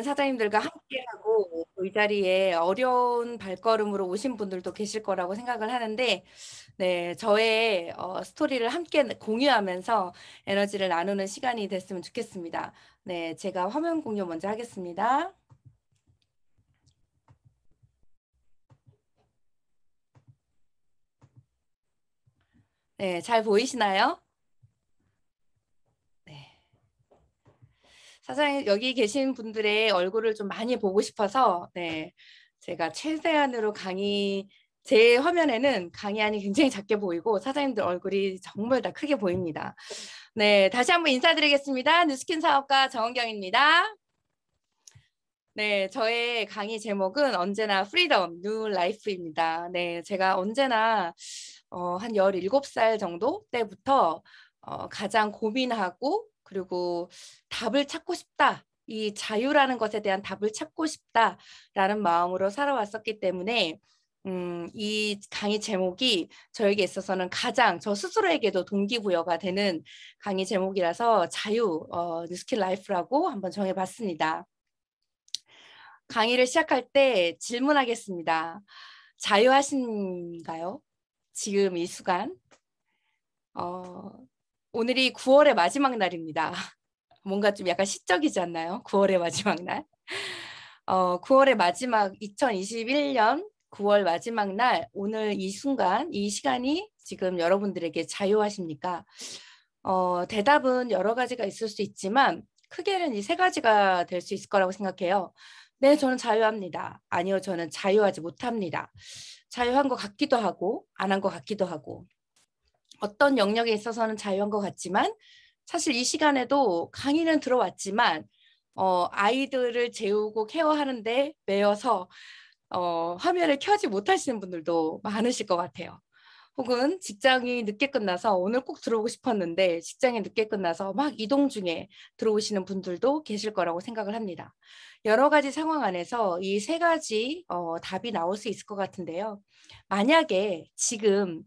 사장님들과 함께하고 이 자리에 어려운 발걸음으로 오신 분들도 계실 거라고 생각을 하는데, 네, 저의 스토리를 함께 공유하면서 에너지를 나누는 시간이 됐으면 좋겠습니다. 네, 제가 화면 공유 먼저 하겠습니다. 네, 잘 보이시나요? 네. 사장님, 여기 계신 분들의 얼굴을 좀 많이 보고 싶어서, 네, 제가 최대한으로 제 화면에는 강의안이 굉장히 작게 보이고, 사장님들 얼굴이 정말 다 크게 보입니다. 네, 다시 한번 인사드리겠습니다. 뉴스킨 사업가 정은경입니다. 네, 저의 강의 제목은 언제나 프리덤, 뉴 라이프입니다. 네, 제가 언제나 한 17살 정도 때부터 가장 고민하고 그리고 답을 찾고 싶다. 이 자유라는 것에 대한 답을 찾고 싶다라는 마음으로 살아왔었기 때문에 이 강의 제목이 저에게 있어서는 가장 저 스스로에게도 동기부여가 되는 강의 제목이라서 뉴스킬 라이프라고 한번 정해봤습니다. 강의를 시작할 때 질문하겠습니다. 자유하신가요? 지금 이 순간? 오늘이 9월의 마지막 날입니다. 뭔가 좀 약간 시적이지 않나요? 9월의 마지막 날. 9월의 마지막 2021년 9월 마지막 날 오늘 이 순간 이 시간이 지금 여러분들에게 자유하십니까? 대답은 여러 가지가 있을 수 있지만 크게는 이 세 가지가 될 수 있을 거라고 생각해요. 네, 저는 자유합니다. 아니요, 저는 자유하지 못합니다. 자유한 것 같기도 하고 안 한 것 같기도 하고 어떤 영역에 있어서는 자유한 것 같지만 사실 이 시간에도 강의는 들어왔지만 아이들을 재우고 케어하는데 매여서 화면을 켜지 못하시는 분들도 많으실 것 같아요. 혹은 직장이 늦게 끝나서 오늘 꼭 들어오고 싶었는데 직장이 늦게 끝나서 막 이동 중에 들어오시는 분들도 계실 거라고 생각을 합니다. 여러 가지 상황 안에서 이 세 가지 답이 나올 수 있을 것 같은데요. 만약에 지금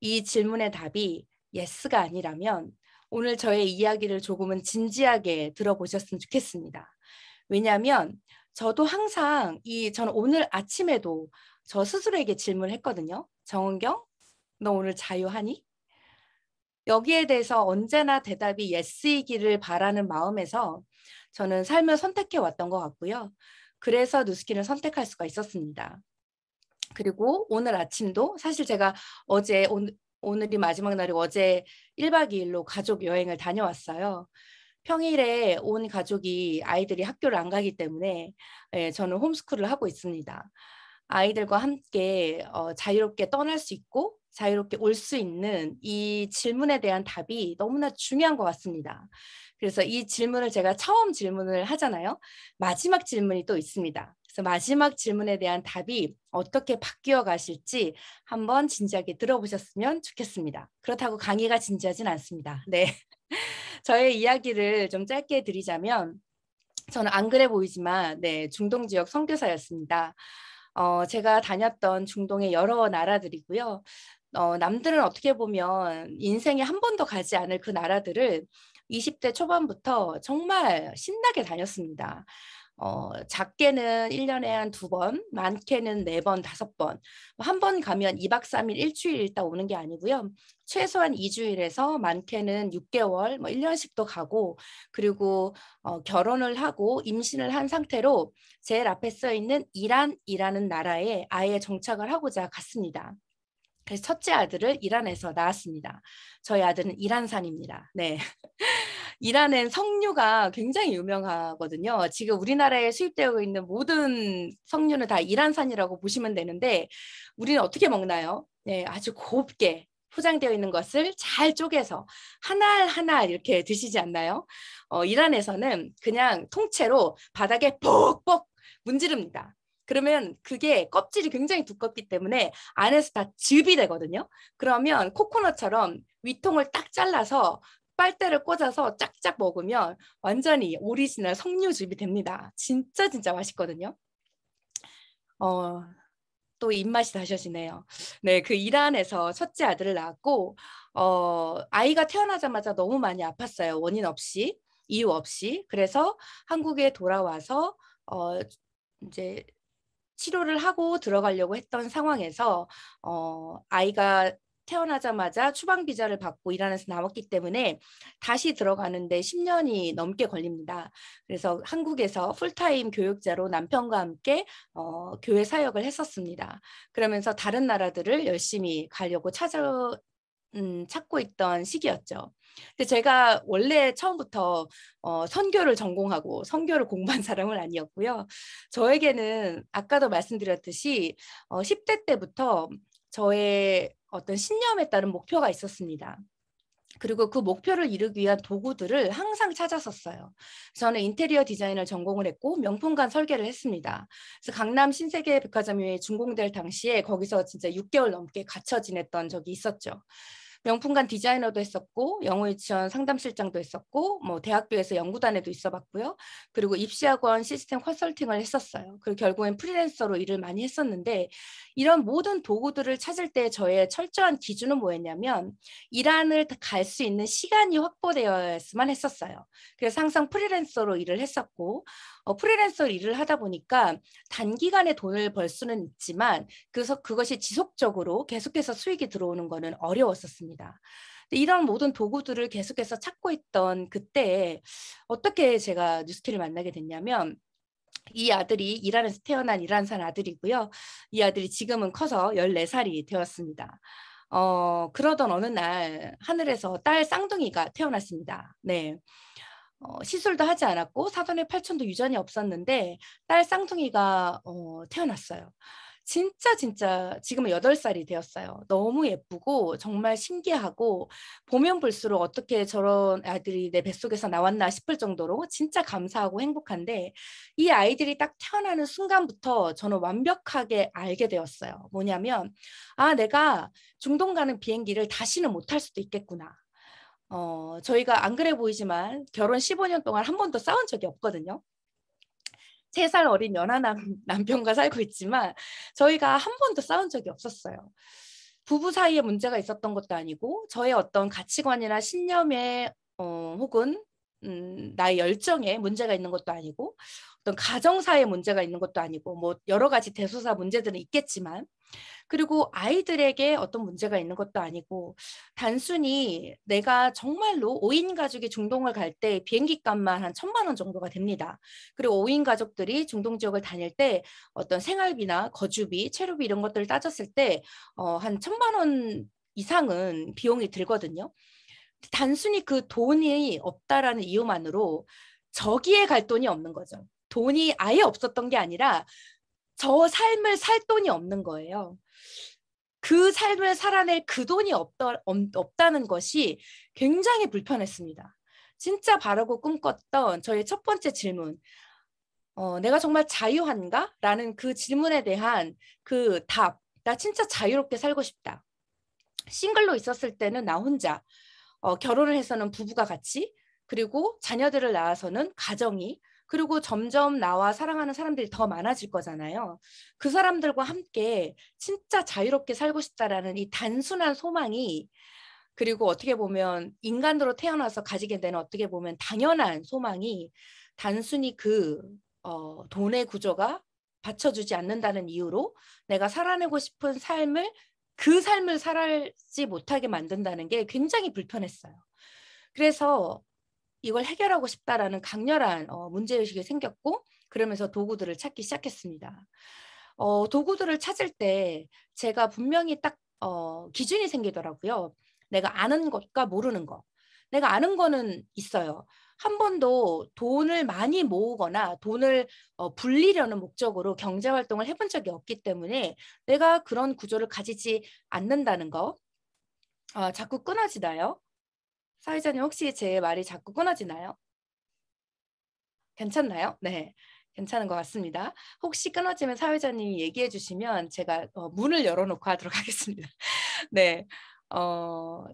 이 질문의 답이 예스가 아니라면 오늘 저의 이야기를 조금은 진지하게 들어보셨으면 좋겠습니다. 왜냐하면 저도 항상 저는 오늘 아침에도 저 스스로에게 질문을 했거든요. 정은경, 너 오늘 자유하니? 여기에 대해서 언제나 대답이 예스이기를 바라는 마음에서 저는 삶을 선택해 왔던 것 같고요. 그래서 뉴스킨을 선택할 수가 있었습니다. 그리고 오늘 아침도 사실 제가 오늘이 마지막 날이고 어제 1박 2일로 가족 여행을 다녀왔어요. 평일에 온 가족이 아이들이 학교를 안 가기 때문에 저는 홈스쿨을 하고 있습니다. 아이들과 함께 자유롭게 떠날 수 있고 자유롭게 올 수 있는 이 질문에 대한 답이 너무나 중요한 것 같습니다. 그래서 이 질문을 제가 처음 질문을 하잖아요. 마지막 질문이 또 있습니다. 그래서 마지막 질문에 대한 답이 어떻게 바뀌어 가실지 한번 진지하게 들어보셨으면 좋겠습니다. 그렇다고 강의가 진지하진 않습니다. 네. 저의 이야기를 좀 짧게 드리자면 저는 안 그래 보이지만 네, 중동 지역 선교사였습니다. 제가 다녔던 중동의 여러 나라들이고요. 남들은 어떻게 보면 인생에 한 번도 가지 않을 그 나라들을 20대 초반부터 정말 신나게 다녔습니다. 작게는 1년에 한 2번, 많게는 4번, 5번. 한 번 가면 2박 3일, 일주일 있다 오는 게 아니고요. 최소한 2주일에서 많게는 6개월, 1년씩도 가고, 그리고 결혼을 하고 임신을 한 상태로 제일 앞에 써 있는 이란이라는 나라에 아예 정착을 하고자 갔습니다. 그래서 첫째 아들을 이란에서 낳았습니다. 저희 아들은 이란산입니다. 네. 이란은 석류가 굉장히 유명하거든요. 지금 우리나라에 수입되어 있는 모든 석류는 다 이란산이라고 보시면 되는데 우리는 어떻게 먹나요? 네, 아주 곱게 포장되어 있는 것을 잘 쪼개서 한 알 한 알 이렇게 드시지 않나요? 이란에서는 그냥 통째로 바닥에 뻑뻑 문지릅니다. 그러면 그게 껍질이 굉장히 두껍기 때문에 안에서 다 즙이 되거든요. 그러면 코코넛처럼 위통을 딱 잘라서 빨대를 꽂아서 짝짝 먹으면 완전히 오리지널 석류즙이 됩니다. 진짜 진짜 맛있거든요. 어, 또 입맛이 다셔지네요. 네, 그 이란에서 첫째 아들을 낳았고 아이가 태어나자마자 너무 많이 아팠어요. 원인 없이, 이유 없이. 그래서 한국에 돌아와서 이제 치료를 하고 들어가려고 했던 상황에서 아이가 태어나자마자 추방 비자를 받고 일하면서 나왔기 때문에 다시 들어가는데 10년이 넘게 걸립니다. 그래서 한국에서 풀타임 교육자로 남편과 함께 교회 사역을 했었습니다. 그러면서 다른 나라들을 열심히 가려고 찾고 있던 시기였죠. 근데 제가 원래 처음부터 선교를 전공하고 선교를 공부한 사람은 아니었고요. 저에게는 아까도 말씀드렸듯이 10대 때부터 저의 어떤 신념에 따른 목표가 있었습니다. 그리고 그 목표를 이루기 위한 도구들을 항상 찾았었어요. 저는 인테리어 디자인을 전공을 했고 명품관 설계를 했습니다. 그래서 강남 신세계 백화점에 준공될 당시에 거기서 진짜 6개월 넘게 갇혀 지냈던 적이 있었죠. 명품관 디자이너도 했었고 영어 유치원 상담실장도 했었고 뭐 대학교에서 연구단에도 있어봤고요. 그리고 입시학원 시스템 컨설팅을 했었어요. 그리고 결국엔 프리랜서로 일을 많이 했었는데 이런 모든 도구들을 찾을 때 저의 철저한 기준은 뭐였냐면 일안을 갈 수 있는 시간이 확보되어야만 했었어요. 그래서 항상 프리랜서로 일을 했었고 프리랜서 일을 하다 보니까 단기간에 돈을 벌 수는 있지만 그래서 그것이 지속적으로 계속해서 수익이 들어오는 거는 어려웠었습니다. 이런 모든 도구들을 계속해서 찾고 있던 그때에 어떻게 제가 뉴스키를 만나게 됐냐면 이 아들이 이란에서 태어난 이란산 아들이고요. 이 아들이 지금은 커서 14살이 되었습니다. 그러던 어느 날 하늘에서 딸 쌍둥이가 태어났습니다. 네. 시술도 하지 않았고 사돈의 팔촌도 유전이 없었는데 딸 쌍둥이가 태어났어요. 진짜 지금은 8살이 되었어요. 너무 예쁘고 정말 신기하고 보면 볼수록 어떻게 저런 아이들이 내 뱃속에서 나왔나 싶을 정도로 진짜 감사하고 행복한데 이 아이들이 딱 태어나는 순간부터 저는 완벽하게 알게 되었어요. 뭐냐면 내가 중동 가는 비행기를 다시는 못 탈 수도 있겠구나. 저희가 안 그래 보이지만 결혼 15년 동안 한 번도 싸운 적이 없거든요. 3살 어린 연하남 남편과 살고 있지만 저희가 한 번도 싸운 적이 없었어요. 부부 사이에 문제가 있었던 것도 아니고 저의 어떤 가치관이나 신념에 혹은 나의 열정에 문제가 있는 것도 아니고 어떤 가정사에 문제가 있는 것도 아니고 뭐 여러 가지 대소사 문제들은 있겠지만 그리고 아이들에게 어떤 문제가 있는 것도 아니고 단순히 내가 정말로 5인 가족이 중동을 갈 때 비행기 값만 한 1,000만 원 정도가 됩니다. 그리고 5인 가족들이 중동 지역을 다닐 때 어떤 생활비나 거주비, 체류비 이런 것들을 따졌을 때 한 1,000만 원 이상은 비용이 들거든요. 단순히 그 돈이 없다라는 이유만으로 저기에 갈 돈이 없는 거죠. 돈이 아예 없었던 게 아니라 저 삶을 살 돈이 없는 거예요. 그 삶을 살아낼 그 돈이 없다는 것이 굉장히 불편했습니다. 진짜 바라고 꿈꿨던 저의 첫 번째 질문, 내가 정말 자유한가? 라는 그 질문에 대한 그 답, 나 진짜 자유롭게 살고 싶다. 싱글로 있었을 때는 나 혼자, 결혼을 해서는 부부가 같이, 그리고 자녀들을 낳아서는 가정이, 그리고 점점 나와 사랑하는 사람들이 더 많아질 거잖아요. 그 사람들과 함께 진짜 자유롭게 살고 싶다라는 이 단순한 소망이 그리고 어떻게 보면 인간으로 태어나서 가지게 되는 어떻게 보면 당연한 소망이 단순히 돈의 구조가 받쳐주지 않는다는 이유로 내가 살아내고 싶은 삶을 그 삶을 살지 못하게 만든다는 게 굉장히 불편했어요. 그래서 이걸 해결하고 싶다라는 강렬한 문제의식이 생겼고 그러면서 도구들을 찾기 시작했습니다. 도구들을 찾을 때 제가 분명히 딱 기준이 생기더라고요. 내가 아는 것과 모르는 것. 내가 아는 거는 있어요. 한 번도 돈을 많이 모으거나 돈을 불리려는 목적으로 경제활동을 해본 적이 없기 때문에 내가 그런 구조를 가지지 않는다는 거. 자꾸 끊어지나요? 사회자님 혹시 제 말이 자꾸 끊어지나요? 괜찮나요? 네. 괜찮은 것 같습니다. 혹시 끊어지면 사회자님이 얘기해 주시면 제가 문을 열어놓고 하도록 하겠습니다. 네.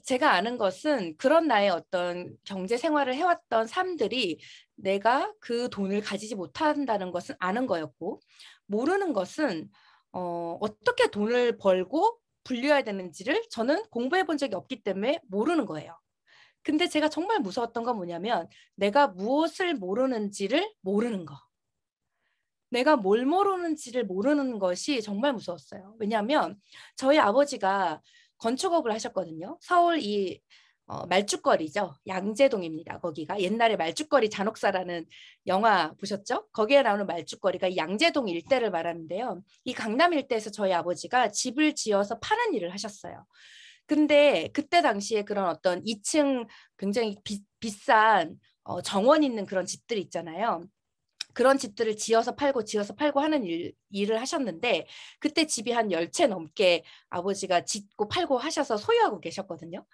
제가 아는 것은 그런 나의 어떤 경제 생활을 해왔던 삶들이 내가 그 돈을 가지지 못한다는 것은 아는 거였고 모르는 것은 어떻게 돈을 벌고 불려야 되는지를 저는 공부해 본 적이 없기 때문에 모르는 거예요. 근데 제가 정말 무서웠던 건 뭐냐면 내가 무엇을 모르는지를 모르는 거. 내가 뭘 모르는지를 모르는 것이 정말 무서웠어요. 왜냐하면 저희 아버지가 건축업을 하셨거든요. 서울 이 말죽거리죠. 양재동입니다. 거기가 옛날에 말죽거리 잔혹사라는 영화 보셨죠? 거기에 나오는 말죽거리가 이 양재동 일대를 말하는데요. 이 강남 일대에서 저희 아버지가 집을 지어서 파는 일을 하셨어요. 근데 그때 당시에 그런 어떤 2층 굉장히 비싼 정원 있는 그런 집들 있잖아요. 그런 집들을 지어서 팔고 하는 일을 하셨는데 그때 집이 한 10채 넘게 아버지가 짓고 팔고 하셔서 소유하고 계셨거든요.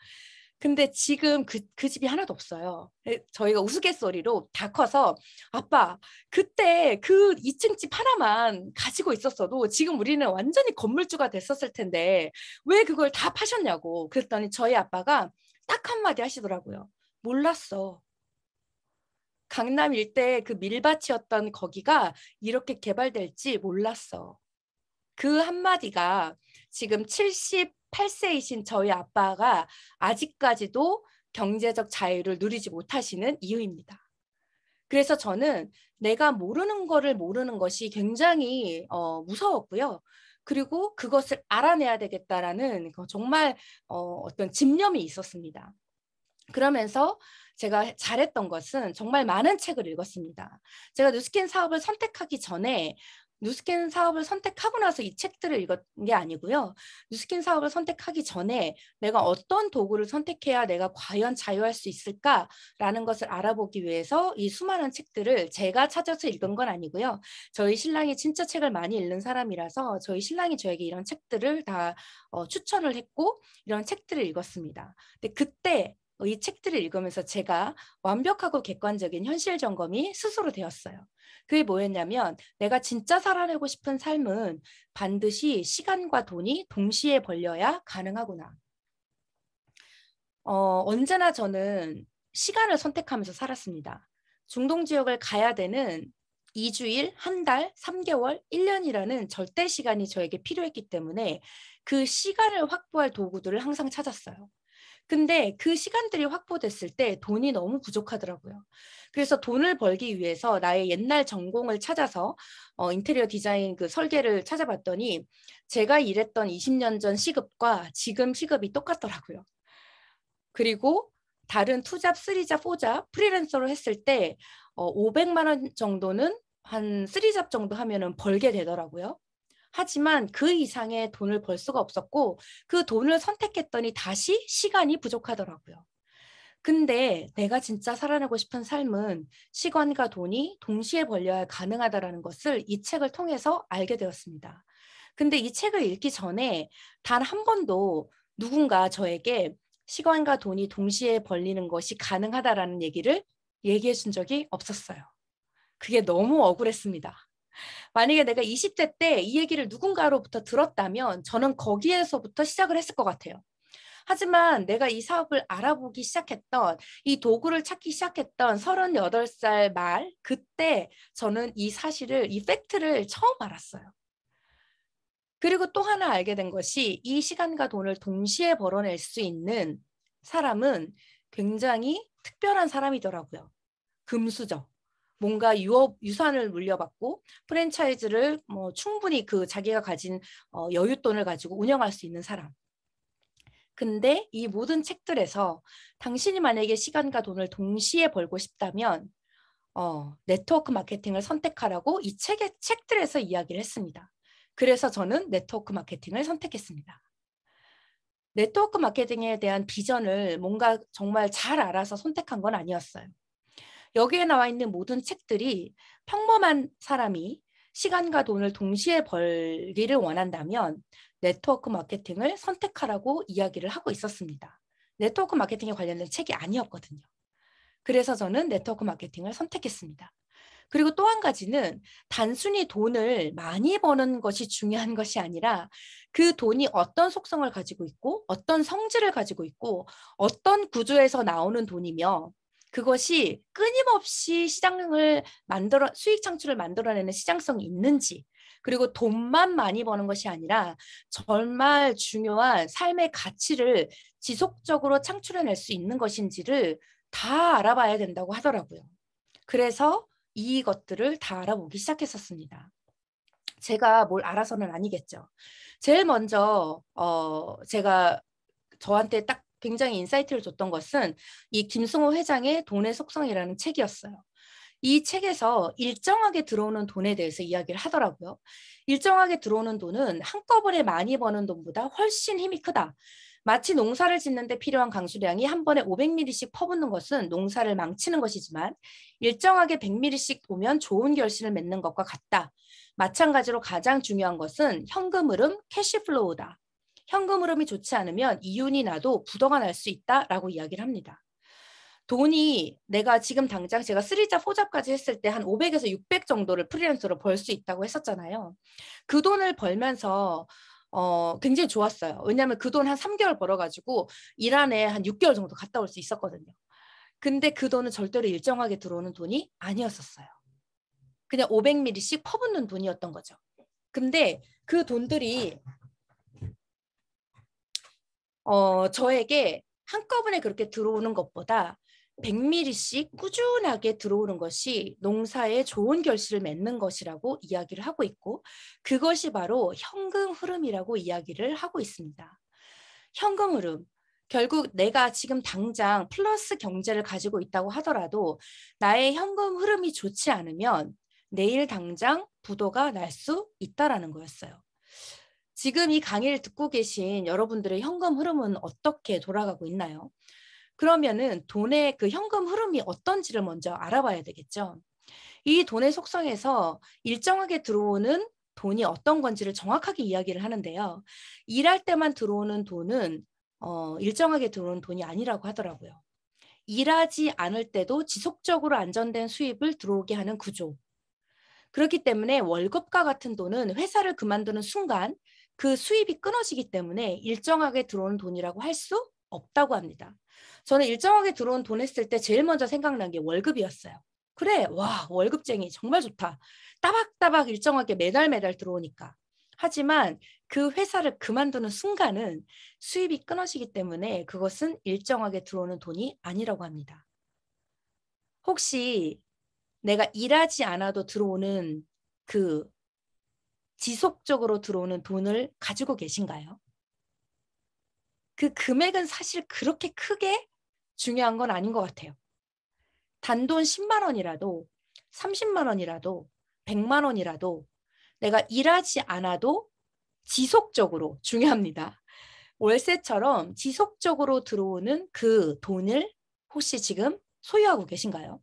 근데 지금 그 집이 하나도 없어요. 저희가 우스갯소리로 다 커서 아빠 그때 그 2층 집 하나만 가지고 있었어도 지금 우리는 완전히 건물주가 됐었을 텐데 왜 그걸 다 파셨냐고. 그랬더니 저희 아빠가 딱 한마디 하시더라고요. 몰랐어. 강남 일대의 그 밀밭이었던 거기가 이렇게 개발될지 몰랐어. 그 한마디가 지금 78세이신 저희 아빠가 아직까지도 경제적 자유를 누리지 못하시는 이유입니다. 그래서 저는 내가 모르는 거를 모르는 것이 굉장히 무서웠고요. 그리고 그것을 알아내야 되겠다라는 정말 어떤 집념이 있었습니다. 그러면서 제가 잘했던 것은 정말 많은 책을 읽었습니다. 제가 누스킨 사업을 선택하기 전에 누스킨 사업을 선택하고 나서 이 책들을 읽은 게 아니고요. 누스킨 사업을 선택하기 전에 내가 어떤 도구를 선택해야 내가 과연 자유할 수 있을까라는 것을 알아보기 위해서 이 수많은 책들을 제가 찾아서 읽은 건 아니고요. 저희 신랑이 진짜 책을 많이 읽는 사람이라서 저희 신랑이 저에게 이런 책들을 다 추천을 했고 이런 책들을 읽었습니다. 근데 그때 이 책들을 읽으면서 제가 완벽하고 객관적인 현실 점검이 스스로 되었어요. 그게 뭐였냐면 내가 진짜 살아내고 싶은 삶은 반드시 시간과 돈이 동시에 벌려야 가능하구나. 언제나 저는 시간을 선택하면서 살았습니다. 중동 지역을 가야 되는 2주일, 한 달, 3개월, 1년이라는 절대 시간이 저에게 필요했기 때문에 그 시간을 확보할 도구들을 항상 찾았어요. 근데 그 시간들이 확보됐을 때 돈이 너무 부족하더라고요. 그래서 돈을 벌기 위해서 나의 옛날 전공을 찾아서 인테리어 디자인 그 설계를 찾아봤더니 제가 일했던 20년 전 시급과 지금 시급이 똑같더라고요. 그리고 다른 투잡, 쓰리잡, 포잡 프리랜서로 했을 때 500만 원 정도는 한 쓰리잡 정도 하면은 벌게 되더라고요. 하지만 그 이상의 돈을 벌 수가 없었고 그 돈을 선택했더니 다시 시간이 부족하더라고요. 근데 내가 진짜 살아내고 싶은 삶은 시간과 돈이 동시에 벌려야 가능하다라는 것을 이 책을 통해서 알게 되었습니다. 근데 이 책을 읽기 전에 단 한 번도 누군가 저에게 시간과 돈이 동시에 벌리는 것이 가능하다라는 얘기를 얘기해 준 적이 없었어요. 그게 너무 억울했습니다. 만약에 내가 20대 때 이 얘기를 누군가로부터 들었다면 저는 거기에서부터 시작을 했을 것 같아요. 하지만 내가 이 사업을 알아보기 시작했던 이 도구를 찾기 시작했던 38살 말 그때 저는 이 사실을 이 팩트를 처음 알았어요. 그리고 또 하나 알게 된 것이 이 시간과 돈을 동시에 벌어낼 수 있는 사람은 굉장히 특별한 사람이더라고요. 금수저. 뭔가 유산을 물려받고 프랜차이즈를 뭐 충분히 그 자기가 가진 여윳돈을 가지고 운영할 수 있는 사람. 근데 이 모든 책들에서 당신이 만약에 시간과 돈을 동시에 벌고 싶다면 네트워크 마케팅을 선택하라고 이 책들에서 이야기를 했습니다. 그래서 저는 네트워크 마케팅을 선택했습니다. 네트워크 마케팅에 대한 비전을 뭔가 정말 잘 알아서 선택한 건 아니었어요. 여기에 나와 있는 모든 책들이 평범한 사람이 시간과 돈을 동시에 벌기를 원한다면 네트워크 마케팅을 선택하라고 이야기를 하고 있었습니다. 네트워크 마케팅에 관련된 책이 아니었거든요. 그래서 저는 네트워크 마케팅을 선택했습니다. 그리고 또 한 가지는 단순히 돈을 많이 버는 것이 중요한 것이 아니라 그 돈이 어떤 속성을 가지고 있고 어떤 성질을 가지고 있고 어떤 구조에서 나오는 돈이며 그것이 끊임없이 수익 창출을 만들어내는 시장성이 있는지 그리고 돈만 많이 버는 것이 아니라 정말 중요한 삶의 가치를 지속적으로 창출해낼 수 있는 것인지를 다 알아봐야 된다고 하더라고요. 그래서 이것들을 다 알아보기 시작했었습니다. 제가 뭘 알아서는 아니겠죠. 제일 먼저 제가 저한테 딱 굉장히 인사이트를 줬던 것은 이 김승호 회장의 돈의 속성이라는 책이었어요. 이 책에서 일정하게 들어오는 돈에 대해서 이야기를 하더라고요. 일정하게 들어오는 돈은 한꺼번에 많이 버는 돈보다 훨씬 힘이 크다. 마치 농사를 짓는데 필요한 강수량이 한 번에 500ml씩 퍼붓는 것은 농사를 망치는 것이지만 일정하게 100ml씩 오면 좋은 결실을 맺는 것과 같다. 마찬가지로 가장 중요한 것은 현금 흐름, 캐시플로우다. 현금 흐름이 좋지 않으면 이윤이 나도 부도가 날 수 있다라고 이야기를 합니다. 돈이 내가 지금 당장 제가 3잡, 4잡까지 했을 때 한 500에서 600 정도를 프리랜서로 벌 수 있다고 했었잖아요. 그 돈을 벌면서 굉장히 좋았어요. 왜냐하면 그 돈 한 3개월 벌어가지고 이란에 한 6개월 정도 갔다 올 수 있었거든요. 근데 그 돈은 절대로 일정하게 들어오는 돈이 아니었었어요. 그냥 500ml씩 퍼붓는 돈이었던 거죠. 근데 그 돈들이 저에게 한꺼번에 그렇게 들어오는 것보다 100ml씩 꾸준하게 들어오는 것이 농사에 좋은 결실을 맺는 것이라고 이야기를 하고 있고 그것이 바로 현금 흐름이라고 이야기를 하고 있습니다. 현금 흐름. 결국 내가 지금 당장 플러스 경제를 가지고 있다고 하더라도 나의 현금 흐름이 좋지 않으면 내일 당장 부도가 날 수 있다라는 거였어요. 지금 이 강의를 듣고 계신 여러분들의 현금 흐름은 어떻게 돌아가고 있나요? 그러면은 돈의 그 현금 흐름이 어떤지를 먼저 알아봐야 되겠죠. 이 돈의 속성에서 일정하게 들어오는 돈이 어떤 건지를 정확하게 이야기를 하는데요. 일할 때만 들어오는 돈은 일정하게 들어오는 돈이 아니라고 하더라고요. 일하지 않을 때도 지속적으로 안정된 수입을 들어오게 하는 구조. 그렇기 때문에 월급과 같은 돈은 회사를 그만두는 순간 그 수입이 끊어지기 때문에 일정하게 들어오는 돈이라고 할 수 없다고 합니다. 저는 일정하게 들어온 돈 했을 때 제일 먼저 생각난 게 월급이었어요. 그래, 와, 월급쟁이 정말 좋다. 따박따박 일정하게 매달 매달 들어오니까. 하지만 그 회사를 그만두는 순간은 수입이 끊어지기 때문에 그것은 일정하게 들어오는 돈이 아니라고 합니다. 혹시 내가 일하지 않아도 들어오는 그 지속적으로 들어오는 돈을 가지고 계신가요? 그 금액은 사실 그렇게 크게 중요한 건 아닌 것 같아요. 단돈 10만 원이라도 30만 원이라도 100만 원이라도 내가 일하지 않아도 지속적으로 중요합니다. 월세처럼 지속적으로 들어오는 그 돈을 혹시 지금 소유하고 계신가요?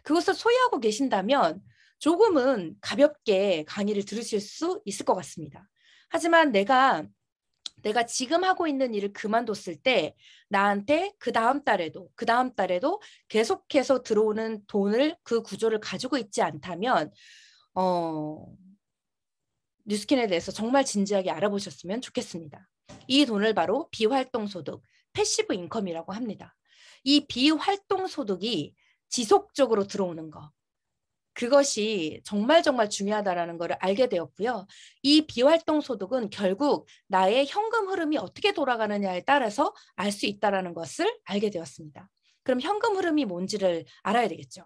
그것을 소유하고 계신다면 조금은 가볍게 강의를 들으실 수 있을 것 같습니다. 하지만 내가 지금 하고 있는 일을 그만뒀을 때 나한테 그 다음 달에도 계속해서 들어오는 돈을 그 구조를 가지고 있지 않다면 뉴스킨에 대해서 정말 진지하게 알아보셨으면 좋겠습니다. 이 돈을 바로 비활동소득, 패시브 인컴이라고 합니다. 이 비활동소득이 지속적으로 들어오는 것. 그것이 정말 중요하다라는 것을 알게 되었고요. 이 비활동 소득은 결국 나의 현금 흐름이 어떻게 돌아가느냐에 따라서 알 수 있다라는 것을 알게 되었습니다. 그럼 현금 흐름이 뭔지를 알아야 되겠죠.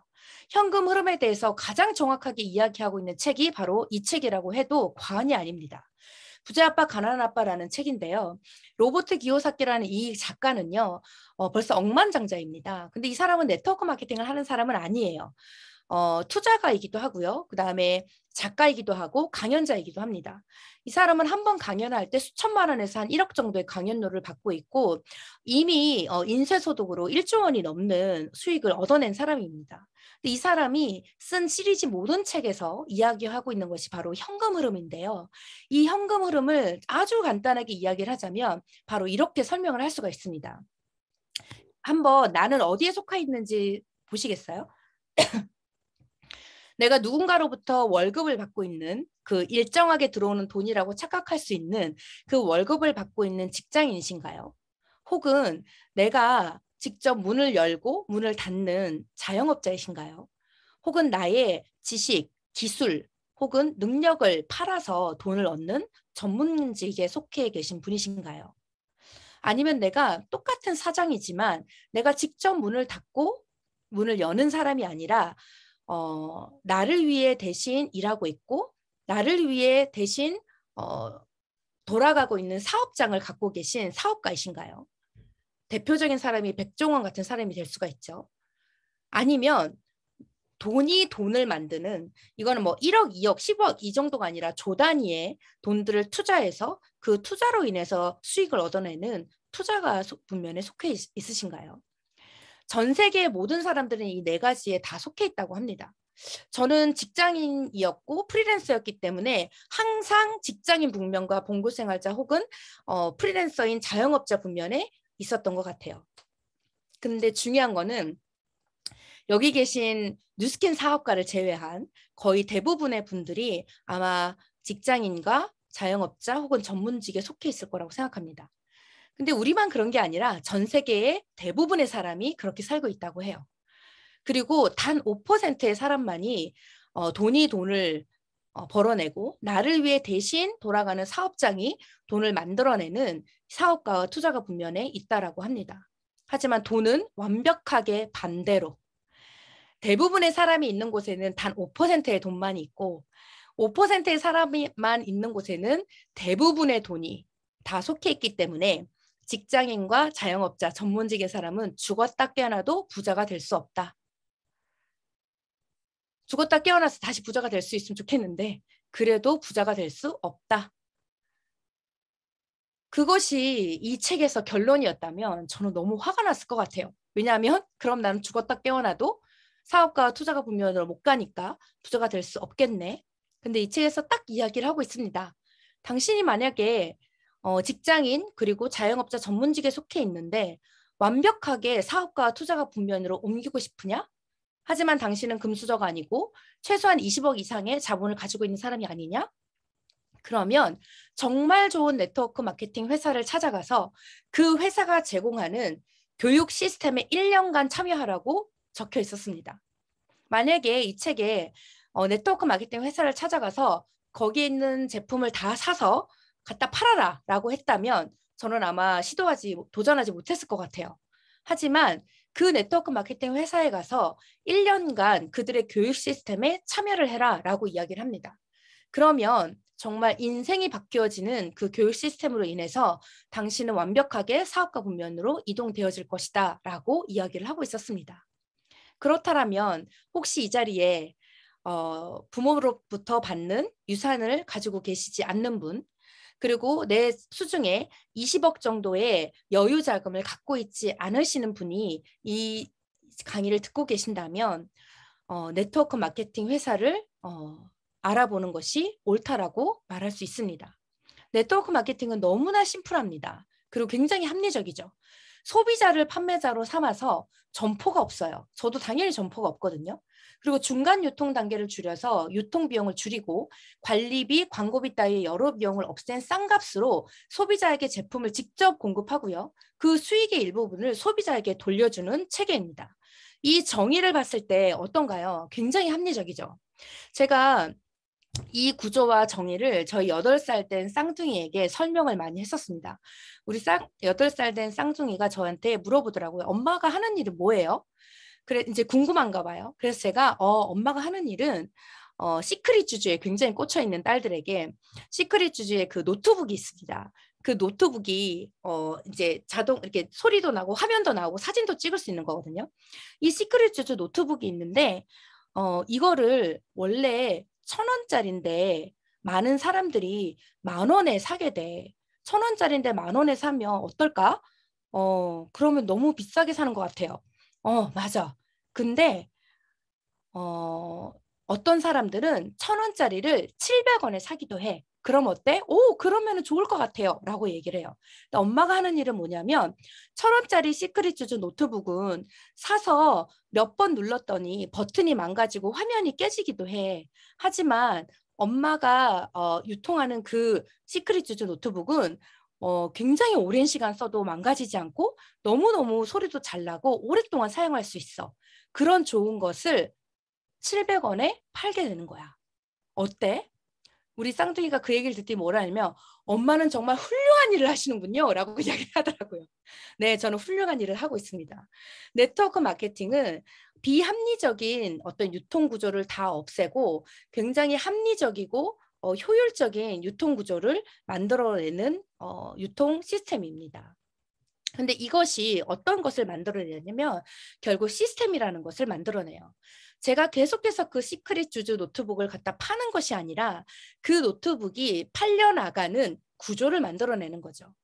현금 흐름에 대해서 가장 정확하게 이야기하고 있는 책이 바로 이 책이라고 해도 과언이 아닙니다. 부자 아빠 가난한 아빠라는 책인데요. 로버트 기요사키라는 이 작가는요. 벌써 억만장자입니다. 근데 이 사람은 네트워크 마케팅을 하는 사람은 아니에요. 투자가이기도 하고요. 그 다음에 작가이기도 하고 강연자이기도 합니다. 이 사람은 한 번 강연할 때 수천만 원에서 한 1억 정도의 강연료를 받고 있고 이미 인쇄소득으로 1조 원이 넘는 수익을 얻어낸 사람입니다. 근데 이 사람이 쓴 시리즈 모든 책에서 이야기하고 있는 것이 바로 현금 흐름인데요. 이 현금 흐름을 아주 간단하게 이야기를 하자면 바로 이렇게 설명을 할 수가 있습니다. 한번 나는 어디에 속해 있는지 보시겠어요? 내가 누군가로부터 월급을 받고 있는 그 일정하게 들어오는 돈이라고 착각할 수 있는 그 월급을 받고 있는 직장인이신가요? 혹은 내가 직접 문을 열고 문을 닫는 자영업자이신가요? 혹은 나의 지식, 기술 혹은 능력을 팔아서 돈을 얻는 전문직에 속해 계신 분이신가요? 아니면 내가 똑같은 사장이지만 내가 직접 문을 닫고 문을 여는 사람이 아니라 나를 위해 대신 일하고 있고 나를 위해 대신 돌아가고 있는 사업장을 갖고 계신 사업가이신가요? 대표적인 사람이 백종원 같은 사람이 될 수가 있죠. 아니면 돈이 돈을 만드는, 이거는 뭐 1억, 2억, 10억 이 정도가 아니라 조 단위의 돈들을 투자해서 그 투자로 인해서 수익을 얻어내는 투자가 분면에 속해 있으신가요? 전 세계의 모든 사람들은 이 네 가지에 다 속해 있다고 합니다. 저는 직장인이었고 프리랜서였기 때문에 항상 직장인 분면과 봉고생활자 혹은 프리랜서인 자영업자 분면에 있었던 것 같아요. 근데 중요한 거는 여기 계신 뉴스킨 사업가를 제외한 거의 대부분의 분들이 아마 직장인과 자영업자 혹은 전문직에 속해 있을 거라고 생각합니다. 근데 우리만 그런 게 아니라 전 세계의 대부분의 사람이 그렇게 살고 있다고 해요. 그리고 단 5%의 사람만이 돈을 벌어내고 나를 위해 대신 돌아가는 사업장이 돈을 만들어내는 사업가와 투자가 분면에 있다라고 합니다. 하지만 돈은 완벽하게 반대로 대부분의 사람이 있는 곳에는 단 5%의 돈만이 있고 5%의 사람만 있는 곳에는 대부분의 돈이 다 속해 있기 때문에 직장인과 자영업자, 전문직의 사람은 죽었다 깨어나도 부자가 될 수 없다. 죽었다 깨어나서 다시 부자가 될 수 있으면 좋겠는데 그래도 부자가 될 수 없다. 그것이 이 책에서 결론이었다면 저는 너무 화가 났을 것 같아요. 왜냐하면 그럼 나는 죽었다 깨어나도 사업가와 투자가 분면으로 못 가니까 부자가 될 수 없겠네. 근데 이 책에서 딱 이야기를 하고 있습니다. 당신이 만약에 직장인 그리고 자영업자 전문직에 속해 있는데 완벽하게 사업가와 투자가 분면으로 옮기고 싶으냐? 하지만 당신은 금수저가 아니고 최소한 20억 이상의 자본을 가지고 있는 사람이 아니냐? 그러면 정말 좋은 네트워크 마케팅 회사를 찾아가서 그 회사가 제공하는 교육 시스템에 1년간 참여하라고 적혀 있었습니다. 만약에 이 책에 네트워크 마케팅 회사를 찾아가서 거기에 있는 제품을 다 사서 갖다 팔아라 라고 했다면 저는 아마 도전하지 못했을 것 같아요. 하지만 그 네트워크 마케팅 회사에 가서 1년간 그들의 교육 시스템에 참여를 해라 라고 이야기를 합니다. 그러면 정말 인생이 바뀌어지는 그 교육 시스템으로 인해서 당신은 완벽하게 사업가 분면으로 이동되어질 것이다 라고 이야기를 하고 있었습니다. 그렇다면 혹시 이 자리에 부모로부터 받는 유산을 가지고 계시지 않는 분, 그리고 내 수중에 20억 정도의 여유 자금을 갖고 있지 않으시는 분이 이 강의를 듣고 계신다면 네트워크 마케팅 회사를 알아보는 것이 옳다라고 말할 수 있습니다. 네트워크 마케팅은 너무나 심플합니다. 그리고 굉장히 합리적이죠. 소비자를 판매자로 삼아서 점포가 없어요. 저도 당연히 점포가 없거든요. 그리고 중간 유통 단계를 줄여서 유통 비용을 줄이고 관리비, 광고비 따위의 여러 비용을 없앤 싼 값으로 소비자에게 제품을 직접 공급하고요. 그 수익의 일부분을 소비자에게 돌려주는 체계입니다. 이 정의를 봤을 때 어떤가요? 굉장히 합리적이죠. 제가 이 구조와 정의를 저희 8살 된 쌍둥이에게 설명을 많이 했었습니다. 우리 8살 된 쌍둥이가 저한테 물어보더라고요. 엄마가 하는 일은 뭐예요? 그래 이제 궁금한가 봐요. 그래서 제가 엄마가 하는 일은 시크릿 주주에 굉장히 꽂혀 있는 딸들에게 시크릿 주주의 그 노트북이 있습니다. 그 노트북이 이제 자동 이렇게 소리도 나고 화면도 나오고 사진도 찍을 수 있는 거거든요. 이 시크릿 주주 노트북이 있는데 이거를 원래 1,000원짜리인데 많은 사람들이 10,000원에 사게 돼. 1,000원짜리인데 10,000원에 사면 어떨까? 그러면 너무 비싸게 사는 것 같아요. 맞아. 근데 어떤 사람들은 1,000원짜리를 700원에 사기도 해. 그럼 어때? 오, 그러면 좋을 것 같아요. 라고 얘기를 해요. 엄마가 하는 일은 뭐냐면 1,000원짜리 시크릿 주주 노트북은 사서 몇 번 눌렀더니 버튼이 망가지고 화면이 깨지기도 해. 하지만 엄마가 유통하는 그 시크릿 주주 노트북은 굉장히 오랜 시간 써도 망가지지 않고 너무너무 소리도 잘 나고 오랫동안 사용할 수 있어. 그런 좋은 것을 700원에 팔게 되는 거야. 어때? 우리 쌍둥이가 그 얘기를 듣더니 뭐라 하냐면 엄마는 정말 훌륭한 일을 하시는군요 라고 이야기를 하더라고요. 네, 저는 훌륭한 일을 하고 있습니다. 네트워크 마케팅은 비합리적인 어떤 유통 구조를 다 없애고 굉장히 합리적이고 효율적인 유통 구조를 만들어내는 유통 시스템입니다. 근데 이것이 어떤 것을 만들어내냐면 결국 시스템이라는 것을 만들어내요. 제가 계속해서 그 시크릿 주주 노트북을 갖다 파는 것이 아니라 그 노트북이 팔려나가는 구조를 만들어내는 거죠.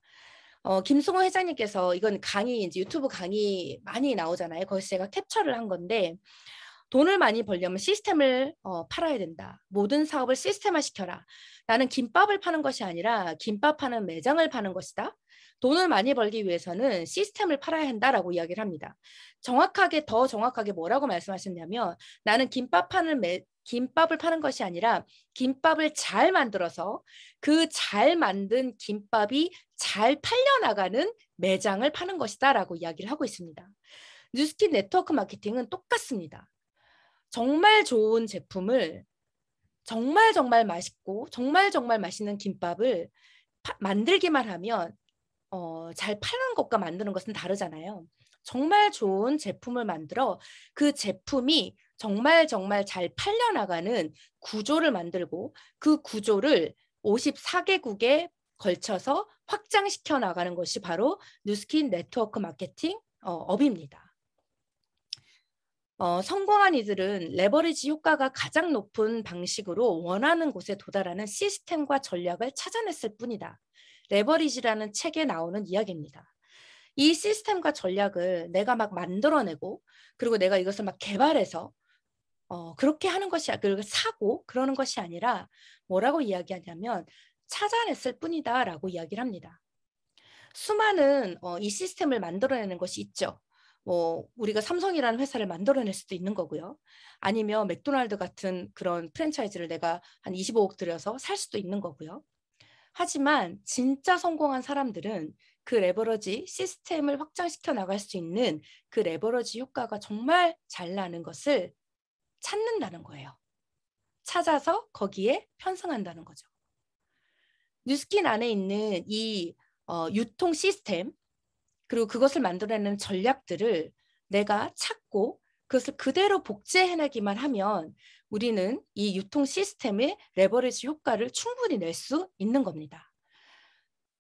김승호 회장님께서 이건 강의, 이제 유튜브 강의 많이 나오잖아요. 거기서 제가 캡처를 한 건데 돈을 많이 벌려면 시스템을 팔아야 된다. 모든 사업을 시스템화 시켜라. 나는 김밥을 파는 것이 아니라 김밥 파는 매장을 파는 것이다. 돈을 많이 벌기 위해서는 시스템을 팔아야 한다라고 이야기를 합니다. 더 정확하게 뭐라고 말씀하셨냐면 나는 김밥을 파는 것이 아니라 김밥을 잘 만들어서 그 잘 만든 김밥이 잘 팔려나가는 매장을 파는 것이다 라고 이야기를 하고 있습니다. 뉴스킨 네트워크 마케팅은 똑같습니다. 정말 좋은 제품을 정말 정말 맛있고 정말 정말 맛있는 김밥을 만들기만 하면 잘 파는 것과 만드는 것은 다르잖아요. 정말 좋은 제품을 만들어 그 제품이 정말 정말 잘 팔려나가는 구조를 만들고 그 구조를 54개국에 걸쳐서 확장시켜 나가는 것이 바로 뉴스킨 네트워크 마케팅 업입니다. 성공한 이들은 레버리지 효과가 가장 높은 방식으로 원하는 곳에 도달하는 시스템과 전략을 찾아냈을 뿐이다. 레버리지라는 책에 나오는 이야기입니다. 이 시스템과 전략을 내가 막 만들어내고 그리고 내가 이것을 막 개발해서 그렇게 하는 것이 그리고 사고 그러는 것이 아니라 뭐라고 이야기하냐면 찾아냈을 뿐이다 라고 이야기를 합니다. 수많은 이 시스템을 만들어내는 것이 있죠. 우리가 삼성이라는 회사를 만들어낼 수도 있는 거고요. 아니면 맥도날드 같은 그런 프랜차이즈를 내가 한 25억 들여서 살 수도 있는 거고요. 하지만 진짜 성공한 사람들은 그 레버러지 시스템을 확장시켜 나갈 수 있는 그 레버러지 효과가 정말 잘 나는 것을 찾는다는 거예요. 찾아서 거기에 편성한다는 거죠. 뉴스킨 안에 있는 이 유통 시스템 그리고 그것을 만들어내는 전략들을 내가 찾고 그것을 그대로 복제해내기만 하면 우리는 이 유통 시스템의 레버리지 효과를 충분히 낼 수 있는 겁니다.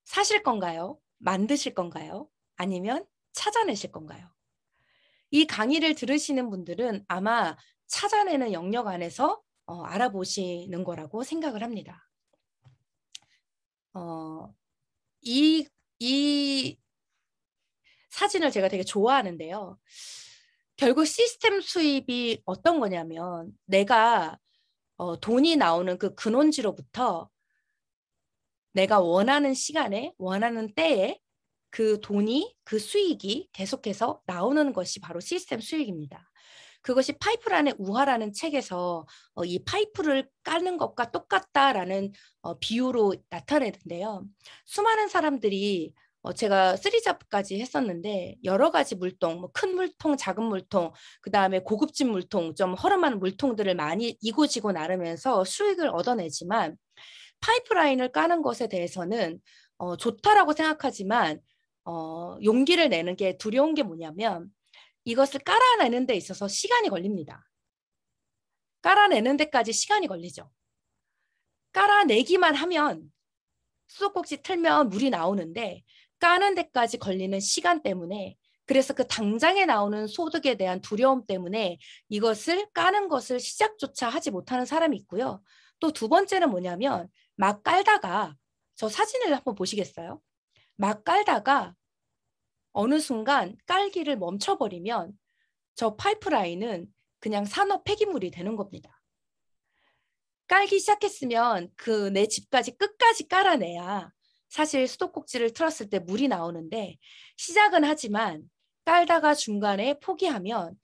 사실 건가요? 만드실 건가요? 아니면 찾아내실 건가요? 이 강의를 들으시는 분들은 아마 찾아내는 영역 안에서 알아보시는 거라고 생각을 합니다. 이 사진을 제가 되게 좋아하는데요. 결국 시스템 수입이 어떤 거냐면 내가 돈이 나오는 그 근원지로부터 내가 원하는 시간에 원하는 때에 그 돈이 그 수익이 계속해서 나오는 것이 바로 시스템 수익입니다. 그것이 파이프라인의 우화라는 책에서 이 파이프를 까는 것과 똑같다라는 비유로 나타내는데요. 수많은 사람들이 제가 3잡까지 했었는데 여러 가지 물통, 큰 물통, 작은 물통, 그 다음에 고급진 물통, 좀 허름한 물통들을 많이 이고지고 나르면서 수익을 얻어내지만 파이프라인을 까는 것에 대해서는 좋다라고 생각하지만 용기를 내는 게 두려운 게 뭐냐면 이것을 깔아내는 데 있어서 시간이 걸립니다. 깔아내는 데까지 시간이 걸리죠. 깔아내기만 하면 수도꼭지 틀면 물이 나오는데 까는 데까지 걸리는 시간 때문에 그래서 그 당장에 나오는 소득에 대한 두려움 때문에 이것을 까는 것을 시작조차 하지 못하는 사람이 있고요. 또 두 번째는 뭐냐면 막 깔다가 저 사진을 한번 보시겠어요? 막 깔다가 어느 순간 깔기를 멈춰버리면 저 파이프라인은 그냥 산업 폐기물이 되는 겁니다. 깔기 시작했으면 그 내 집까지 끝까지 깔아내야 사실 수도꼭지를 틀었을 때 물이 나오는데 시작은 하지만 깔다가 중간에 포기하면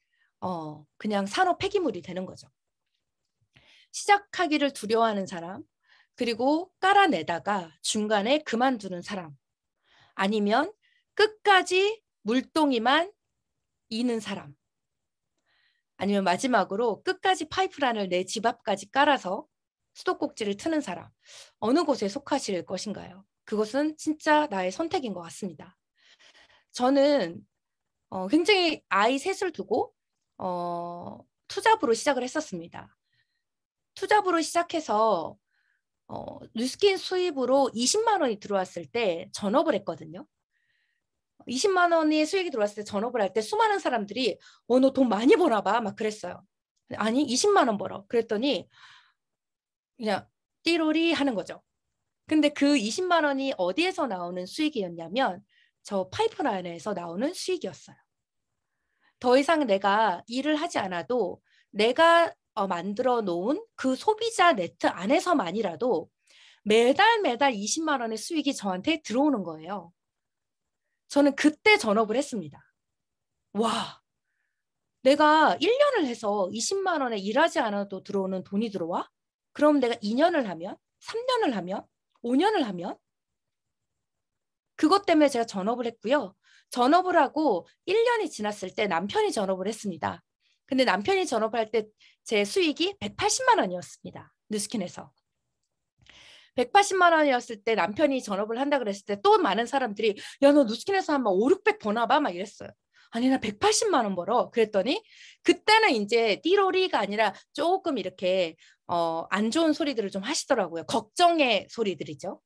그냥 산업 폐기물이 되는 거죠. 시작하기를 두려워하는 사람, 그리고 깔아내다가 중간에 그만두는 사람, 아니면 끝까지 물동이만 이는 사람, 아니면 마지막으로 끝까지 파이프라인을 내 집 앞까지 깔아서 수도꼭지를 트는 사람, 어느 곳에 속하실 것인가요? 그것은 진짜 나의 선택인 것 같습니다. 저는 굉장히 아이 셋을 두고 투잡으로 시작을 했었습니다. 투잡으로 시작해서 뉴스킨 수입으로 20만 원이 들어왔을 때 전업을 했거든요. 20만 원이 수익이 들어왔을 때 전업을 할 때 수많은 사람들이 너 돈 많이 버나 봐 막 그랬어요. 아니 20만 원 벌어. 그랬더니 그냥 띠로리 하는 거죠. 근데 그 20만 원이 어디에서 나오는 수익이었냐면 저 파이프라인에서 나오는 수익이었어요. 더 이상 내가 일을 하지 않아도 내가 만들어 놓은 그 소비자 네트 안에서만이라도 매달 20만 원의 수익이 저한테 들어오는 거예요. 저는 그때 전업을 했습니다. 와, 내가 1년을 해서 20만 원에 일하지 않아도 들어오는 돈이 들어와? 그럼 내가 2년을 하면, 3년을 하면, 5년을 하면? 그것 때문에 제가 전업을 했고요. 전업을 하고 1년이 지났을 때 남편이 전업을 했습니다. 근데 남편이 전업할 때 제 수익이 180만 원이었습니다. 뉴스킨에서. 180만 원이었을 때 남편이 전업을 한다 그랬을 때 또 많은 사람들이 야, 너 뉴스킨에서 한 5, 600 버나 봐? 막 이랬어요. 아니, 나 180만 원 벌어. 그랬더니 그때는 이제 띠로리가 아니라 조금 이렇게 안 좋은 소리들을 좀 하시더라고요. 걱정의 소리들이죠.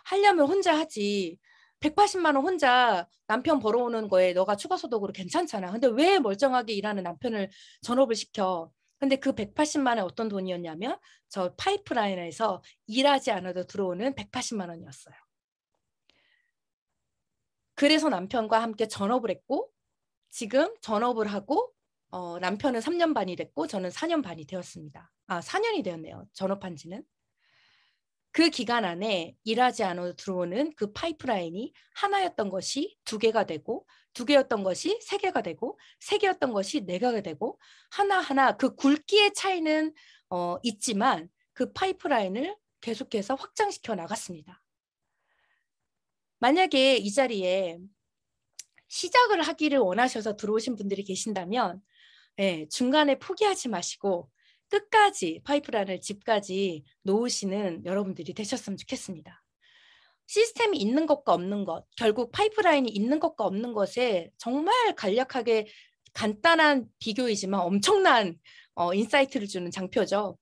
하려면 혼자 하지. 180만 원 혼자 남편 벌어오는 거에 너가 추가 소득으로 괜찮잖아. 근데 왜 멀쩡하게 일하는 남편을 전업을 시켜? 근데 그 180만 원 어떤 돈이었냐면 저 파이프라인에서 일하지 않아도 들어오는 180만 원이었어요. 그래서 남편과 함께 전업을 했고 지금 전업을 하고 남편은 3년 반이 됐고 저는 4년 반이 되었습니다. 4년이 되었네요. 전업한 지는. 그 기간 안에 일하지 않아도 들어오는 그 파이프라인이 하나였던 것이 2개가 되고 2개였던 것이 3개가 되고 3개였던 것이 4개가 되고 하나하나 그 굵기의 차이는 있지만 그 파이프라인을 계속해서 확장시켜 나갔습니다. 만약에 이 자리에 시작을 하기를 원하셔서 들어오신 분들이 계신다면 중간에 포기하지 마시고 끝까지 파이프라인을 집까지 놓으시는 여러분들이 되셨으면 좋겠습니다. 시스템이 있는 것과 없는 것, 결국 파이프라인이 있는 것과 없는 것에 정말 간략하게 간단한 비교이지만 엄청난 인사이트를 주는 장표죠.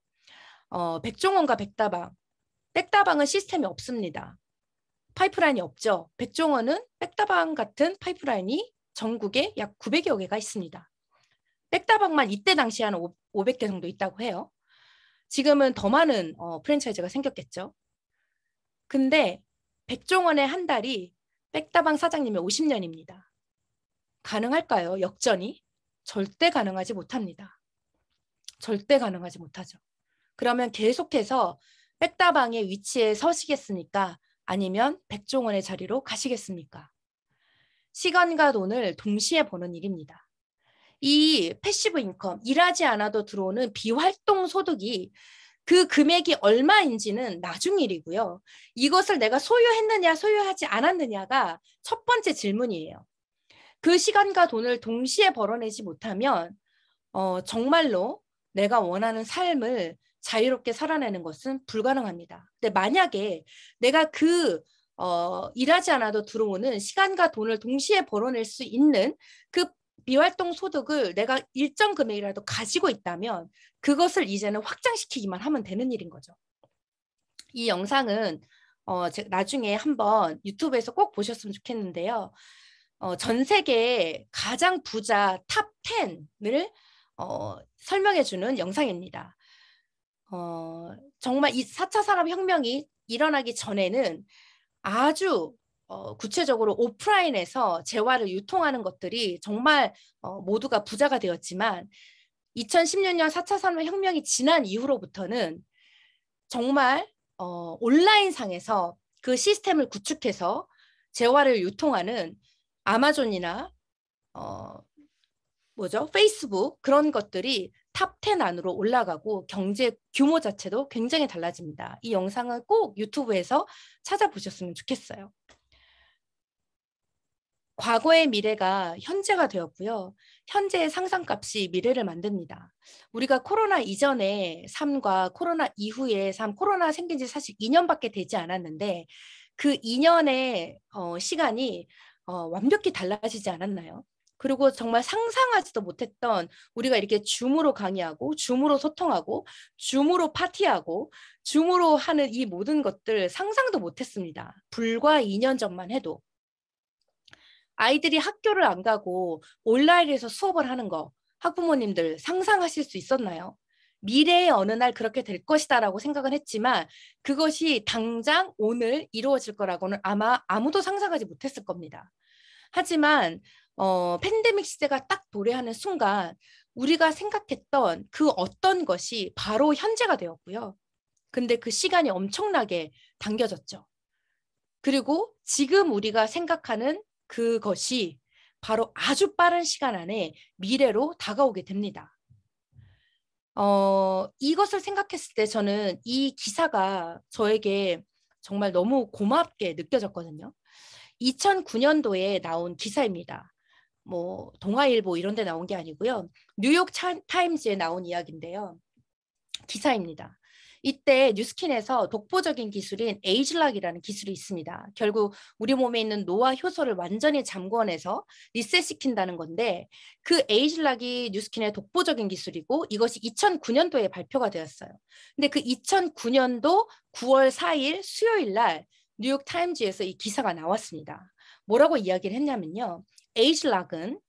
백종원과 백다방. 백다방은 시스템이 없습니다. 파이프라인이 없죠. 백종원은 백다방 같은 파이프라인이 전국에 약 900여 개가 있습니다. 백다방만 이때 당시에 한 500개 정도 있다고 해요. 지금은 더 많은 프랜차이즈가 생겼겠죠. 근데 백종원의 한 달이 백다방 사장님의 50년입니다. 가능할까요? 역전이? 절대 가능하지 못합니다. 절대 가능하지 못하죠. 그러면 계속해서 백다방의 위치에 서시겠습니까? 아니면 백종원의 자리로 가시겠습니까? 시간과 돈을 동시에 버는 일입니다. 이 패시브 인컴, 일하지 않아도 들어오는 비활동 소득이 그 금액이 얼마인지는 나중 일이고요. 이것을 내가 소유했느냐 소유하지 않았느냐가 첫 번째 질문이에요. 그 시간과 돈을 동시에 벌어내지 못하면 정말로 내가 원하는 삶을 자유롭게 살아내는 것은 불가능합니다. 근데 만약에 내가 일하지 않아도 들어오는 시간과 돈을 동시에 벌어낼 수 있는 그 비활동 소득을 내가 일정 금액이라도 가지고 있다면 그것을 이제는 확장시키기만 하면 되는 일인 거죠. 이 영상은 제가 나중에 한번 유튜브에서 꼭 보셨으면 좋겠는데요. 전 세계 가장 부자 탑 10을 설명해주는 영상입니다. 정말 이 4차 산업혁명이 일어나기 전에는 아주 구체적으로 오프라인에서 재화를 유통하는 것들이 정말 모두가 부자가 되었지만 2016년 4차 산업혁명이 지난 이후로부터는 정말 온라인상에서 그 시스템을 구축해서 재화를 유통하는 아마존이나 페이스북 그런 것들이 탑 10 안으로 올라가고 경제 규모 자체도 굉장히 달라집니다. 이 영상은 꼭 유튜브에서 찾아보셨으면 좋겠어요. 과거의 미래가 현재가 되었고요. 현재의 상상값이 미래를 만듭니다. 우리가 코로나 이전의 삶과 코로나 이후의 삶, 코로나 생긴 지 사실 2년밖에 되지 않았는데 그 2년의 시간이 완벽히 달라지지 않았나요? 그리고 정말 상상하지도 못했던 우리가 이렇게 줌으로 강의하고 줌으로 소통하고 줌으로 파티하고 줌으로 하는 이 모든 것들 상상도 못했습니다. 불과 2년 전만 해도. 아이들이 학교를 안 가고 온라인에서 수업을 하는 거 학부모님들 상상하실 수 있었나요? 미래의 어느 날 그렇게 될 것이다라고 생각은 했지만 그것이 당장 오늘 이루어질 거라고는 아마 아무도 상상하지 못했을 겁니다. 하지만 팬데믹 시대가 딱 도래하는 순간 우리가 생각했던 그 어떤 것이 바로 현재가 되었고요. 근데 그 시간이 엄청나게 당겨졌죠. 그리고 지금 우리가 생각하는 그것이 바로 아주 빠른 시간 안에 미래로 다가오게 됩니다. 이것을 생각했을 때 저는 이 기사가 저에게 정말 너무 고맙게 느껴졌거든요. 2009년도에 나온 기사입니다. 뭐 동아일보 이런 데 나온 게 아니고요. 뉴욕 타임즈에 나온 이야기인데요. 기사입니다. 이때 뉴스킨에서 독보적인 기술인 에이즐락이라는 기술이 있습니다. 결국 우리 몸에 있는 노화 효소를 완전히 잠궈내서 리셋시킨다는 건데 그 에이즐락이 뉴스킨의 독보적인 기술이고 이것이 2009년도에 발표가 되었어요. 근데 그 2009년도 9월 4일 수요일 날 뉴욕 타임즈에서 이 기사가 나왔습니다. 뭐라고 이야기를 했냐면요. 에이즐락은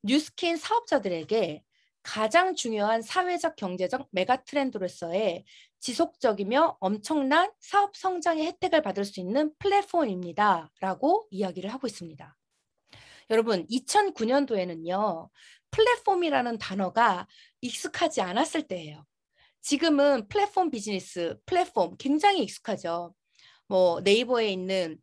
뉴스킨 사업자들에게 가장 중요한 사회적 경제적 메가 트렌드로서의 지속적이며 엄청난 사업 성장의 혜택을 받을 수 있는 플랫폼입니다. 라고 이야기를 하고 있습니다. 여러분 2009년도에는요. 플랫폼이라는 단어가 익숙하지 않았을 때예요. 지금은 플랫폼 비즈니스, 플랫폼 굉장히 익숙하죠. 뭐 네이버에 있는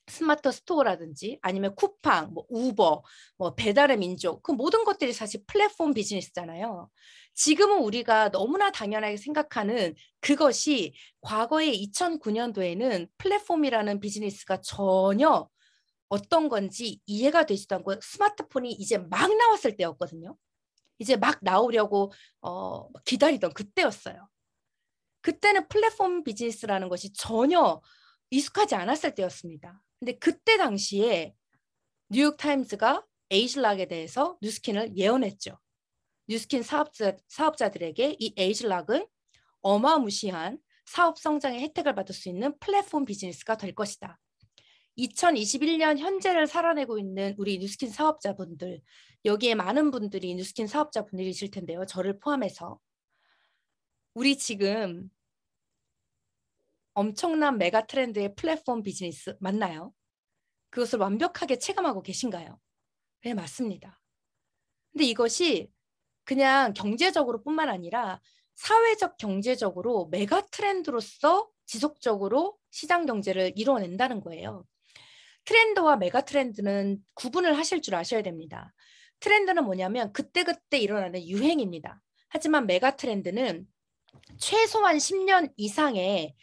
스마트 스토어라든지 아니면 쿠팡, 뭐 우버, 뭐 배달의 민족 그 모든 것들이 사실 플랫폼 비즈니스잖아요. 지금은 우리가 너무나 당연하게 생각하는 그것이 과거의 2009년도에는 플랫폼이라는 비즈니스가 전혀 어떤 건지 이해가 되지도 않고 스마트폰이 이제 막 나왔을 때였거든요. 이제 막 나오려고 기다리던 그때였어요. 그때는 플랫폼 비즈니스라는 것이 전혀 익숙하지 않았을 때였습니다. 근데 그때 당시에 뉴욕타임즈가 에이즐락에 대해서 뉴스킨을 예언했죠. 뉴스킨 사업자들에게 이 에이즐락은 어마무시한 사업 성장의 혜택을 받을 수 있는 플랫폼 비즈니스가 될 것이다. 2021년 현재를 살아내고 있는 우리 뉴스킨 사업자분들, 여기에 많은 분들이 뉴스킨 사업자분들이실 텐데요. 저를 포함해서. 우리 지금 엄청난 메가 트렌드의 플랫폼 비즈니스 맞나요? 그것을 완벽하게 체감하고 계신가요? 네, 맞습니다. 근데 이것이 그냥 경제적으로 뿐만 아니라 사회적 경제적으로 메가 트렌드로서 지속적으로 시장 경제를 이루어낸다는 거예요. 트렌드와 메가 트렌드는 구분을 하실 줄 아셔야 됩니다. 트렌드는 뭐냐면 그때그때 일어나는 유행입니다. 하지만 메가 트렌드는 최소한 10년 이상의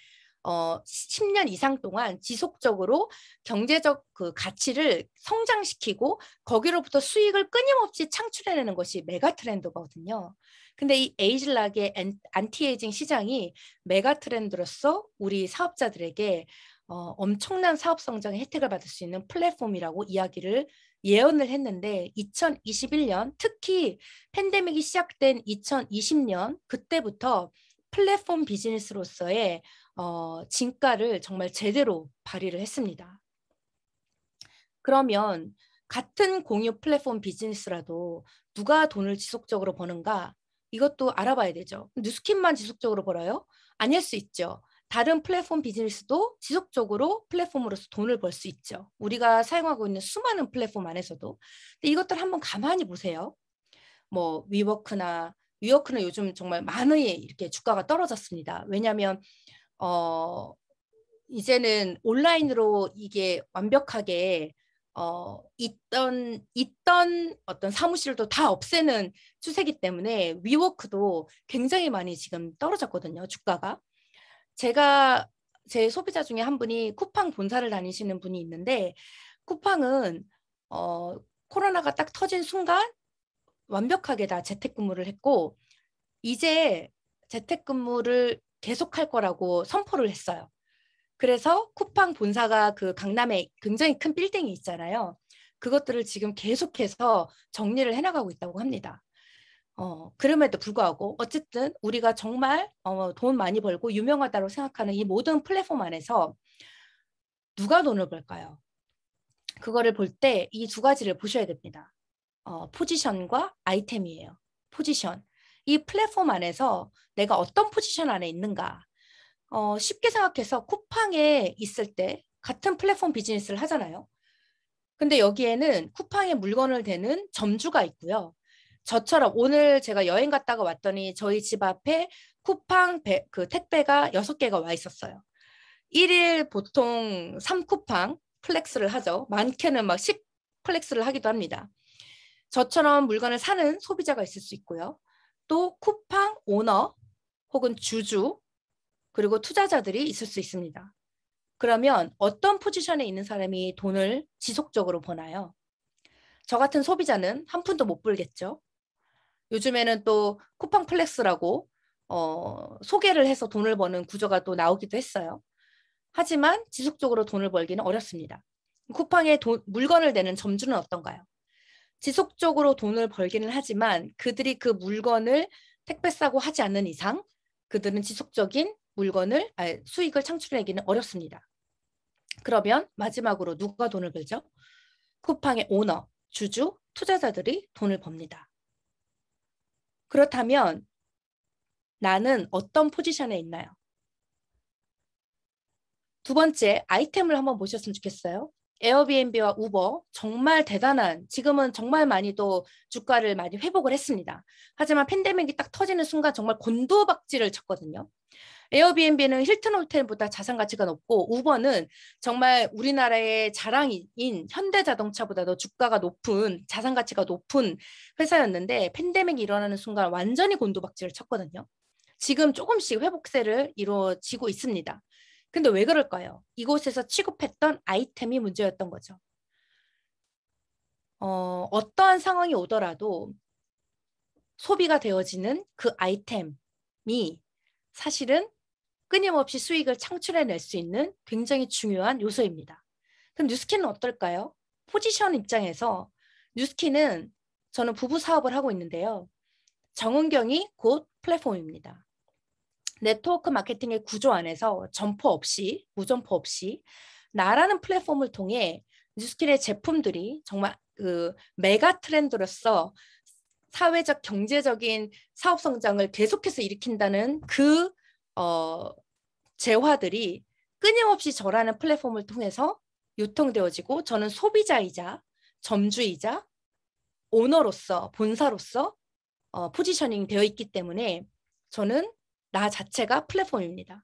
10년 이상 동안 지속적으로 경제적 그 가치를 성장시키고 거기로부터 수익을 끊임없이 창출해내는 것이 메가 트렌드거든요. 근데 이 에이즐락의 안티에이징 시장이 메가 트렌드로서 우리 사업자들에게 엄청난 사업 성장의 혜택을 받을 수 있는 플랫폼이라고 이야기를 예언을 했는데 2021년 특히 팬데믹이 시작된 2020년 그때부터 플랫폼 비즈니스로서의 진가를 정말 제대로 발휘를 했습니다. 그러면 같은 공유 플랫폼 비즈니스라도 누가 돈을 지속적으로 버는가? 이것도 알아봐야 되죠. 뉴스킨만 지속적으로 벌어요? 아닐 수 있죠. 다른 플랫폼 비즈니스도 지속적으로 플랫폼으로서 돈을 벌 수 있죠. 우리가 사용하고 있는 수많은 플랫폼 안에서도. 근데 이것들 한번 가만히 보세요. 뭐 위워크는 요즘 정말 많이 이렇게 주가가 떨어졌습니다. 왜냐하면 이제는 온라인으로 이게 완벽하게 있던 어떤 사무실도 다 없애는 추세이기 때문에 위워크도 굉장히 많이 지금 떨어졌거든요. 주가가. 제 소비자 중에 한 분이 쿠팡 본사를 다니시는 분이 있는데 쿠팡은 코로나가 딱 터진 순간 완벽하게 다 재택근무를 했고 이제 재택근무를 계속할 거라고 선포를 했어요. 그래서 쿠팡 본사가 그 강남에 굉장히 큰 빌딩이 있잖아요. 그것들을 지금 계속해서 정리를 해나가고 있다고 합니다. 그럼에도 불구하고 어쨌든 우리가 정말 돈 많이 벌고 유명하다고 생각하는 이 모든 플랫폼 안에서 누가 돈을 벌까요? 그거를 볼 때 이 두 가지를 보셔야 됩니다. 포지션과 아이템이에요. 포지션. 이 플랫폼 안에서 내가 어떤 포지션 안에 있는가. 쉽게 생각해서 쿠팡에 있을 때 같은 플랫폼 비즈니스를 하잖아요. 근데 여기에는 쿠팡에 물건을 대는 점주가 있고요. 저처럼 오늘 제가 여행 갔다가 왔더니 저희 집 앞에 쿠팡 그 택배가 6개가 와 있었어요. 1일 보통 3쿠팡 플렉스를 하죠. 많게는 막 10 플렉스를 하기도 합니다. 저처럼 물건을 사는 소비자가 있을 수 있고요. 또 쿠팡 오너 혹은 주주 그리고 투자자들이 있을 수 있습니다. 그러면 어떤 포지션에 있는 사람이 돈을 지속적으로 버나요? 저 같은 소비자는 한 푼도 못 벌겠죠. 요즘에는 또 쿠팡 플렉스라고 소개를 해서 돈을 버는 구조가 또 나오기도 했어요. 하지만 지속적으로 돈을 벌기는 어렵습니다. 쿠팡에 물건을 내는 점주는 어떤가요? 지속적으로 돈을 벌기는 하지만 그들이 그 물건을 택배 싸고 하지 않는 이상 그들은 지속적인 수익을 창출하기는 어렵습니다. 그러면 마지막으로 누가 돈을 벌죠? 쿠팡의 오너, 주주, 투자자들이 돈을 법니다. 그렇다면 나는 어떤 포지션에 있나요? 두 번째, 아이템을 한번 보셨으면 좋겠어요. 에어비앤비와 우버 정말 대단한 지금은 정말 많이 또 주가를 많이 회복을 했습니다. 하지만 팬데믹이 딱 터지는 순간 정말 곤두박질을 쳤거든요. 에어비앤비는 힐튼 호텔보다 자산 가치가 높고 우버는 정말 우리나라의 자랑인 현대자동차보다도 주가가 높은 자산 가치가 높은 회사였는데 팬데믹이 일어나는 순간 완전히 곤두박질을 쳤거든요. 지금 조금씩 회복세를 이루어지고 있습니다. 근데 왜 그럴까요? 이곳에서 취급했던 아이템이 문제였던 거죠. 어떠한 상황이 오더라도 소비가 되어지는 그 아이템이 사실은 끊임없이 수익을 창출해낼 수 있는 굉장히 중요한 요소입니다. 그럼 뉴스키는 어떨까요? 포지션 입장에서 뉴스키는 저는 부부 사업을 하고 있는데요. 정은경이 곧 플랫폼입니다. 네트워크 마케팅의 구조 안에서 점포 없이 무점포 없이 나라는 플랫폼을 통해 뉴스킬의 제품들이 정말 그 메가 트렌드로서 사회적 경제적인 사업 성장을 계속해서 일으킨다는 그 재화들이 끊임없이 저라는 플랫폼을 통해서 유통되어지고 저는 소비자이자 점주이자 오너로서 본사로서 포지셔닝 되어 있기 때문에 저는 나 자체가 플랫폼입니다.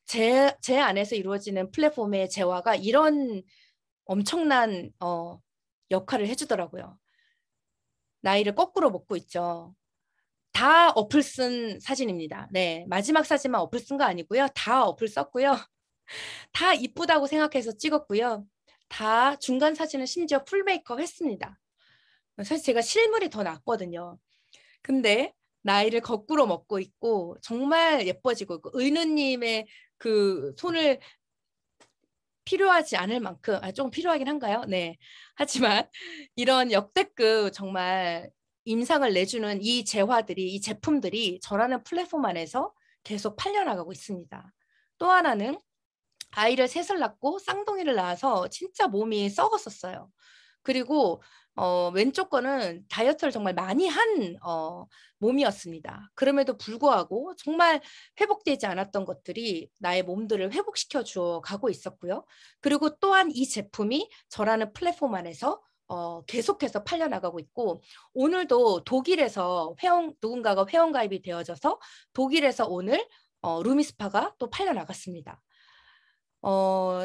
제 안에서 이루어지는 플랫폼의 재화가 이런 엄청난 역할을 해주더라고요. 나이를 거꾸로 먹고 있죠. 다 어플 쓴 사진입니다. 네, 마지막 사진만 어플 쓴 거 아니고요. 다 어플 썼고요. 다 이쁘다고 생각해서 찍었고요. 다 중간 사진은 심지어 풀 메이크업 했습니다. 사실 제가 실물이 더 낫거든요. 근데 나이를 거꾸로 먹고 있고 정말 예뻐지고 있고 의느님의 그 손을 필요하지 않을 만큼 좀 필요하긴 한가요? 네. 하지만 이런 역대급 정말 임상을 내주는 이 재화들이 이 제품들이 저라는 플랫폼 안에서 계속 팔려나가고 있습니다. 또 하나는 아이를 셋을 낳고 쌍둥이를 낳아서 진짜 몸이 썩었었어요. 그리고 왼쪽 거는 다이어트를 정말 많이 한 몸이었습니다. 그럼에도 불구하고 정말 회복되지 않았던 것들이 나의 몸들을 회복시켜 주어 가고 있었고요. 그리고 또한 이 제품이 저라는 플랫폼 안에서 계속해서 팔려나가고 있고 오늘도 독일에서 누군가가 회원가입이 되어져서 독일에서 오늘 루미스파가 또 팔려나갔습니다.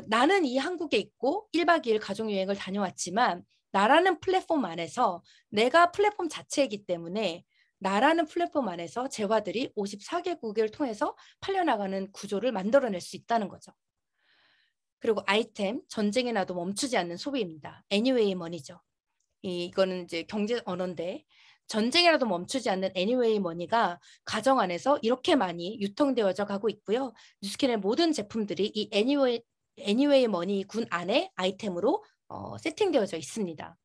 나는 이 한국에 있고 1박 2일 가족여행을 다녀왔지만 나라는 플랫폼 안에서 내가 플랫폼 자체이기 때문에 나라는 플랫폼 안에서 재화들이 54개국을 통해서 팔려나가는 구조를 만들어낼 수 있다는 거죠. 그리고 아이템, 전쟁에 나도 멈추지 않는 소비입니다. Anyway money죠. 이거는 이제 경제 언어인데 전쟁이라도 멈추지 않는 애니웨이 머니가 가정 안에서 이렇게 많이 유통되어져 가고 있고요. 뉴스킨의 모든 제품들이 이 애니웨이 머니 군 안에 아이템으로 세팅되어져 있습니다.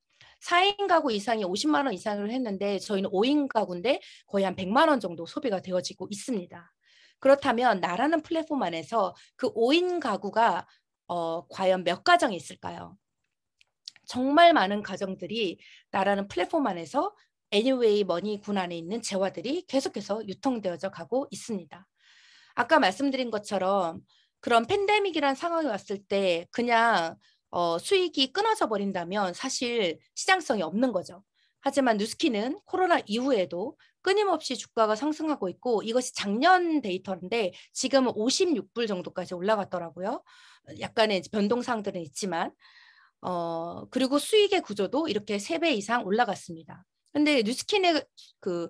4인 가구 이상이 50만 원 이상을 했는데 저희는 5인 가구인데 거의 한 100만 원 정도 소비가 되어지고 있습니다. 그렇다면 나라는 플랫폼 안에서 그 5인 가구가 과연 몇 가정이 있을까요? 정말 많은 가정들이 나라는 플랫폼 안에서 애니웨이 머니 군 안에 있는 재화들이 계속해서 유통되어져 가고 있습니다. 아까 말씀드린 것처럼 그런 팬데믹이란 상황이 왔을 때 그냥 수익이 끊어져 버린다면 사실 시장성이 없는 거죠. 하지만 누스키는 코로나 이후에도 끊임없이 주가가 상승하고 있고 이것이 작년 데이터인데 지금은 56불 정도까지 올라갔더라고요. 약간의 변동사항들은 있지만 그리고 수익의 구조도 이렇게 3배 이상 올라갔습니다. 근데 뉴스킨의 그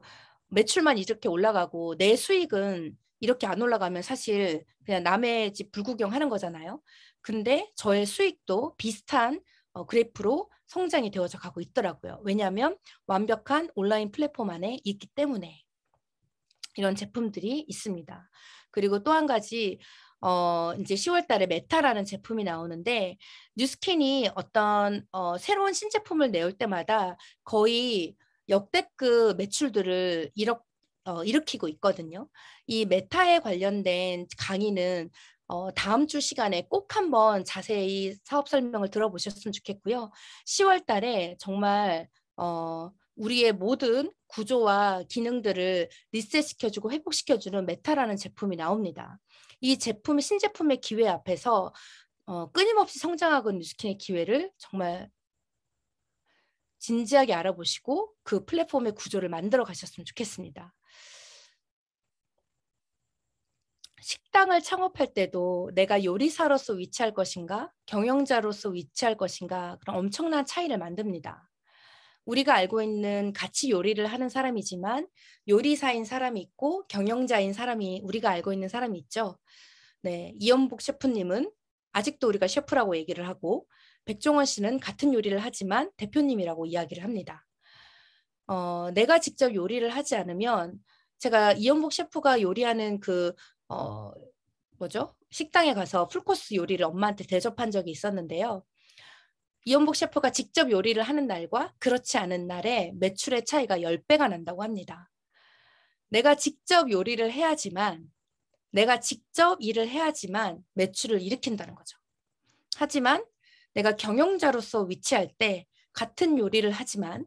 매출만 이렇게 올라가고 내 수익은 이렇게 안 올라가면 사실 그냥 남의 집 불구경하는 거잖아요. 근데 저의 수익도 비슷한 그래프로 성장이 되어져 가고 있더라고요. 왜냐하면 완벽한 온라인 플랫폼 안에 있기 때문에 이런 제품들이 있습니다. 그리고 또 한 가지 이제 10월 달에 메타라는 제품이 나오는데 뉴스킨이 어떤 새로운 신제품을 내올 때마다 거의 역대급 매출들을 일으키고 있거든요. 이 메타에 관련된 강의는 다음 주 시간에 꼭 한번 자세히 사업 설명을 들어보셨으면 좋겠고요. 10월 달에 정말 우리의 모든 구조와 기능들을 리셋시켜주고 회복시켜주는 메타라는 제품이 나옵니다. 이 제품, 신제품의 기회 앞에서 끊임없이 성장하고 있는 뉴스킨의 기회를 정말 진지하게 알아보시고 그 플랫폼의 구조를 만들어 가셨으면 좋겠습니다. 식당을 창업할 때도 내가 요리사로서 위치할 것인가, 경영자로서 위치할 것인가 그런 엄청난 차이를 만듭니다. 우리가 알고 있는 같이 요리를 하는 사람이지만 요리사인 사람이 있고 경영자인 사람이 우리가 알고 있는 사람이 있죠. 네, 이연복 셰프님은 아직도 우리가 셰프라고 얘기를 하고 백종원 씨는 같은 요리를 하지만 대표님이라고 이야기를 합니다. 내가 직접 요리를 하지 않으면 제가 이연복 셰프가 요리하는 뭐죠? 식당에 가서 풀코스 요리를 엄마한테 대접한 적이 있었는데요. 이연복 셰프가 직접 요리를 하는 날과 그렇지 않은 날에 매출의 차이가 10배가 난다고 합니다. 내가 직접 요리를 해야지만 내가 직접 일을 해야지만 매출을 일으킨다는 거죠. 하지만 내가 경영자로서 위치할 때 같은 요리를 하지만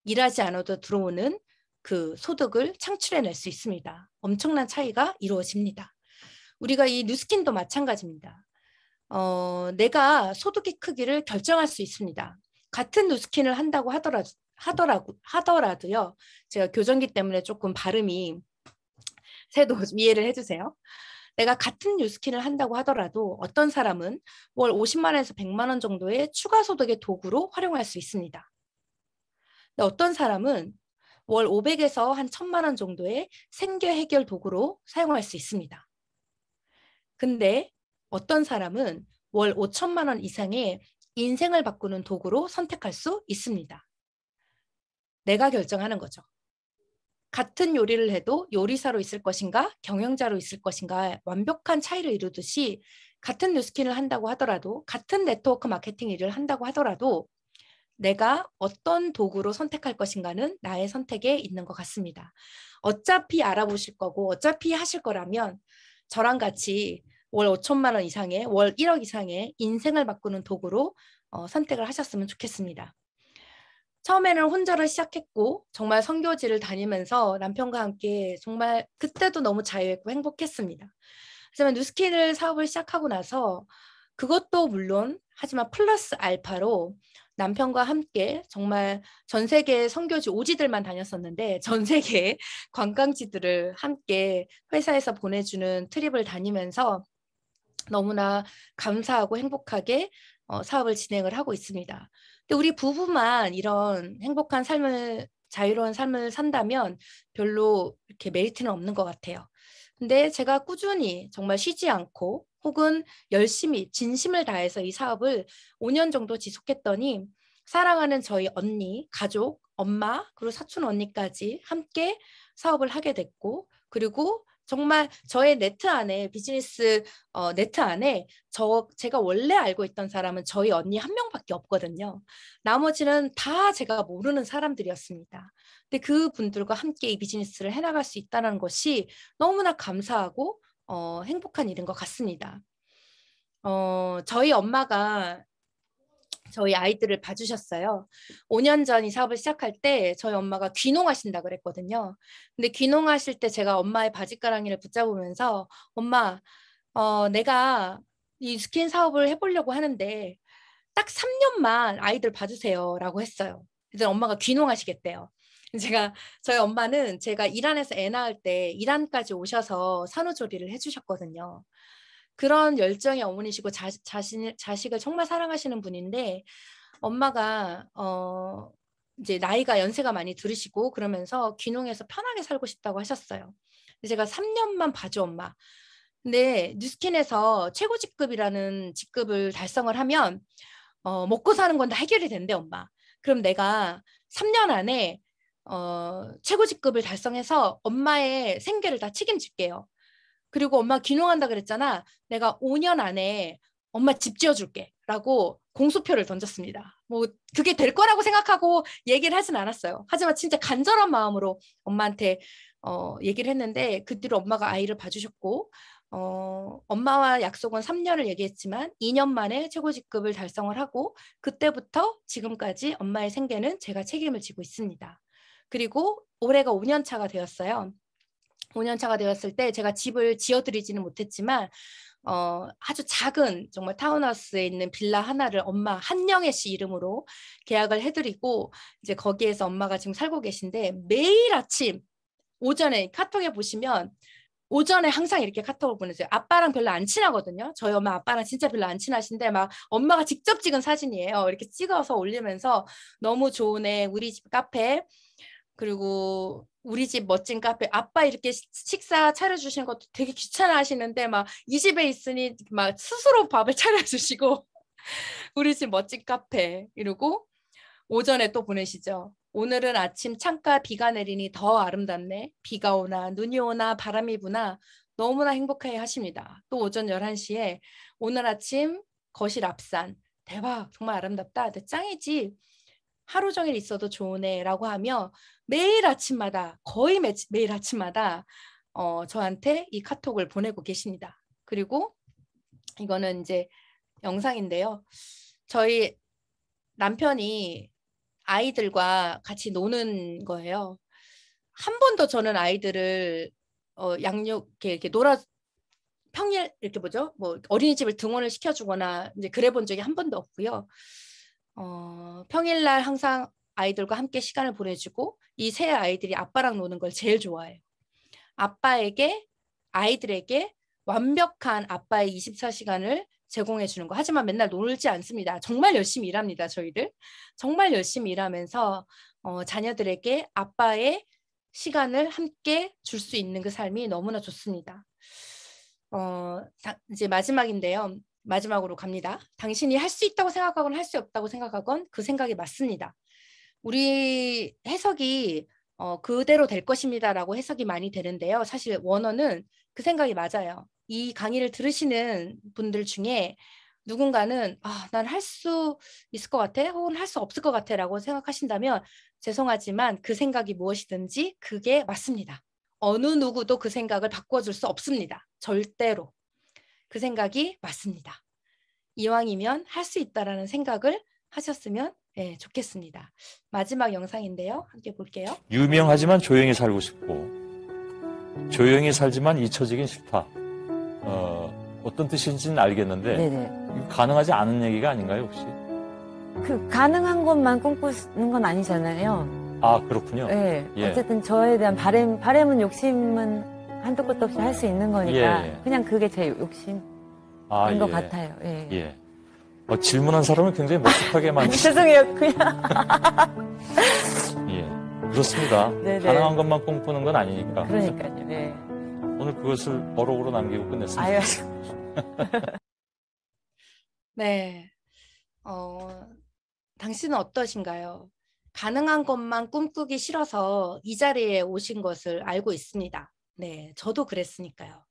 일하지 않아도 들어오는 그 소득을 창출해낼 수 있습니다. 엄청난 차이가 이루어집니다. 우리가 이 뉴스킨도 마찬가지입니다. 내가 소득의 크기를 결정할 수 있습니다. 같은 뉴스킨을 한다고 하더라도요. 제가 교정기 때문에 조금 발음이 새도 이해를 해주세요. 내가 같은 뉴스킨을 한다고 하더라도 어떤 사람은 월 50만 원에서 100만 원 정도의 추가 소득의 도구로 활용할 수 있습니다. 어떤 사람은 월 500에서 한 1000만 원 정도의 생계 해결 도구로 사용할 수 있습니다. 근데 어떤 사람은 월 5천만 원 이상의 인생을 바꾸는 도구로 선택할 수 있습니다. 내가 결정하는 거죠. 같은 요리를 해도 요리사로 있을 것인가 경영자로 있을 것인가 완벽한 차이를 이루듯이 같은 뉴스킨을 한다고 하더라도 같은 네트워크 마케팅 일을 한다고 하더라도 내가 어떤 도구로 선택할 것인가는 나의 선택에 있는 것 같습니다. 어차피 알아보실 거고 어차피 하실 거라면 저랑 같이 월 5천만 원 이상의 월 1억 이상의 인생을 바꾸는 도구로 선택을 하셨으면 좋겠습니다. 처음에는 혼자를 시작했고 정말 선교지를 다니면서 남편과 함께 정말 그때도 너무 자유했고 행복했습니다. 하지만 뉴스킨을 사업을 시작하고 나서 그것도 물론 하지만 플러스 알파로 남편과 함께 정말 전 세계 선교지 오지들만 다녔었는데 전 세계 관광지들을 함께 회사에서 보내주는 트립을 다니면서 너무나 감사하고 행복하게 사업을 진행을 하고 있습니다. 근데 우리 부부만 이런 행복한 삶을 자유로운 삶을 산다면 별로 이렇게 메리트는 없는 것 같아요. 근데 제가 꾸준히 정말 쉬지 않고 혹은 열심히 진심을 다해서 이 사업을 5년 정도 지속했더니 사랑하는 저희 언니, 가족, 엄마 그리고 사촌 언니까지 함께 사업을 하게 됐고 그리고 정말 저의 네트 안에 비즈니스 네트 안에 제가 원래 알고 있던 사람은 저희 언니 한 명밖에 없거든요. 나머지는 다 제가 모르는 사람들이었습니다. 근데 그 분들과 함께 이 비즈니스를 해나갈 수 있다는 것이 너무나 감사하고 행복한 일인 것 같습니다. 저희 엄마가 저희 아이들을 봐주셨어요. 5년 전 이 사업을 시작할 때 저희 엄마가 귀농하신다 그랬거든요. 근데 귀농하실 때 제가 엄마의 바짓가랑이를 붙잡으면서 엄마, 내가 이 스킨 사업을 해보려고 하는데 딱 3년만 아이들 봐주세요라고 했어요. 그래서 엄마가 귀농하시겠대요. 제가 저희 엄마는 제가 이란에서 애 낳을 때 이란까지 오셔서 산후조리를 해주셨거든요. 그런 열정의 어머니시고 자식을 정말 사랑하시는 분인데 엄마가 이제 나이가 연세가 많이 들으시고 그러면서 귀농해서 편하게 살고 싶다고 하셨어요. 제가 3년만 봐줘 엄마. 근데 뉴스킨에서 최고 직급이라는 직급을 달성을 하면 먹고 사는 건 다 해결이 된대 엄마. 그럼 내가 3년 안에 최고 직급을 달성해서 엄마의 생계를 다 책임질게요. 그리고 엄마 귀농한다 그랬잖아. 내가 5년 안에 엄마 집 지어줄게 라고 공수표를 던졌습니다. 뭐 그게 될 거라고 생각하고 얘기를 하진 않았어요. 하지만 진짜 간절한 마음으로 엄마한테 얘기를 했는데 그 뒤로 엄마가 아이를 봐주셨고 엄마와 약속은 3년을 얘기했지만 2년 만에 최고 직급을 달성을 하고 그때부터 지금까지 엄마의 생계는 제가 책임을 지고 있습니다. 그리고 올해가 5년 차가 되었어요. 5년 차가 되었을 때 제가 집을 지어드리지는 못했지만 아주 작은 정말 타운하우스에 있는 빌라 하나를 엄마 한영애 씨 이름으로 계약을 해드리고 이제 거기에서 엄마가 지금 살고 계신데 매일 아침 오전에 카톡에 보시면 오전에 항상 이렇게 카톡을 보내세요. 아빠랑 별로 안 친하거든요. 저희 엄마 아빠랑 진짜 별로 안 친하신데 막 엄마가 직접 찍은 사진이에요. 이렇게 찍어서 올리면서 너무 좋은 애 우리 집 카페 그리고 우리 집 멋진 카페 아빠 이렇게 식사 차려주시는 것도 되게 귀찮아 하시는데 막 이 집에 있으니 막 스스로 밥을 차려주시고 우리 집 멋진 카페 이러고 오전에 또 보내시죠. 오늘은 아침 창가 비가 내리니 더 아름답네. 비가 오나 눈이 오나 바람이 부나 너무나 행복해 하십니다. 또 오전 11시에 오늘 아침 거실 앞산 대박 정말 아름답다. 짱이지. 하루 종일 있어도 좋으네 라고 하며 매일 아침마다 거의 매일 아침마다 저한테 이 카톡을 보내고 계십니다. 그리고 이거는 이제 영상인데요. 저희 남편이 아이들과 같이 노는 거예요. 한 번도 저는 아이들을 양육 이렇게 평일 이렇게 뭐죠? 뭐 어린이집을 등원을 시켜주거나 이제 그래 본 적이 한 번도 없고요. 평일날 항상 아이들과 함께 시간을 보내주고 이 세 아이들이 아빠랑 노는 걸 제일 좋아해요. 아빠에게 아이들에게 완벽한 아빠의 24시간을 제공해 주는 거. 하지만 맨날 놀지 않습니다. 정말 열심히 일합니다. 저희들. 정말 열심히 일하면서 자녀들에게 아빠의 시간을 함께 줄 수 있는 그 삶이 너무나 좋습니다. 이제 마지막인데요. 마지막으로 갑니다. 당신이 할 수 있다고 생각하건 할 수 없다고 생각하건 그 생각이 맞습니다. 우리 해석이 그대로 될 것입니다라고 해석이 많이 되는데요. 사실 원어는 그 생각이 맞아요. 이 강의를 들으시는 분들 중에 누군가는 난 할 수 있을 것 같아 혹은 할 수 없을 것 같아 라고 생각하신다면 죄송하지만 그 생각이 무엇이든지 그게 맞습니다. 어느 누구도 그 생각을 바꿔줄 수 없습니다. 절대로. 그 생각이 맞습니다. 이왕이면 할 수 있다라는 생각을 하셨으면 좋겠습니다. 마지막 영상인데요. 함께 볼게요. 유명하지만 조용히 살고 싶고 조용히 살지만 잊혀지긴 싫다. 어떤 뜻인지는 알겠는데 네네. 가능하지 않은 얘기가 아닌가요 혹시? 그 가능한 것만 꿈꾸는 건 아니잖아요. 아 그렇군요. 네. 예. 어쨌든 저에 대한 바램은 욕심은 한도 끝도 없이 할 수 있는 거니까 예. 그냥 그게 제 욕심인 것 같아요. 예. 예. 질문한 사람을 굉장히 머쓱하게 만드시네요. 죄송해요. 그냥. 예. 그렇습니다. 네네. 가능한 것만 꿈꾸는 건 아니니까. 그러니까요. 네. 오늘 그것을 어록으로 남기고 끝냈습니다. 아유. 네. 당신은 어떠신가요? 가능한 것만 꿈꾸기 싫어서 이 자리에 오신 것을 알고 있습니다. 네, 저도 그랬으니까요.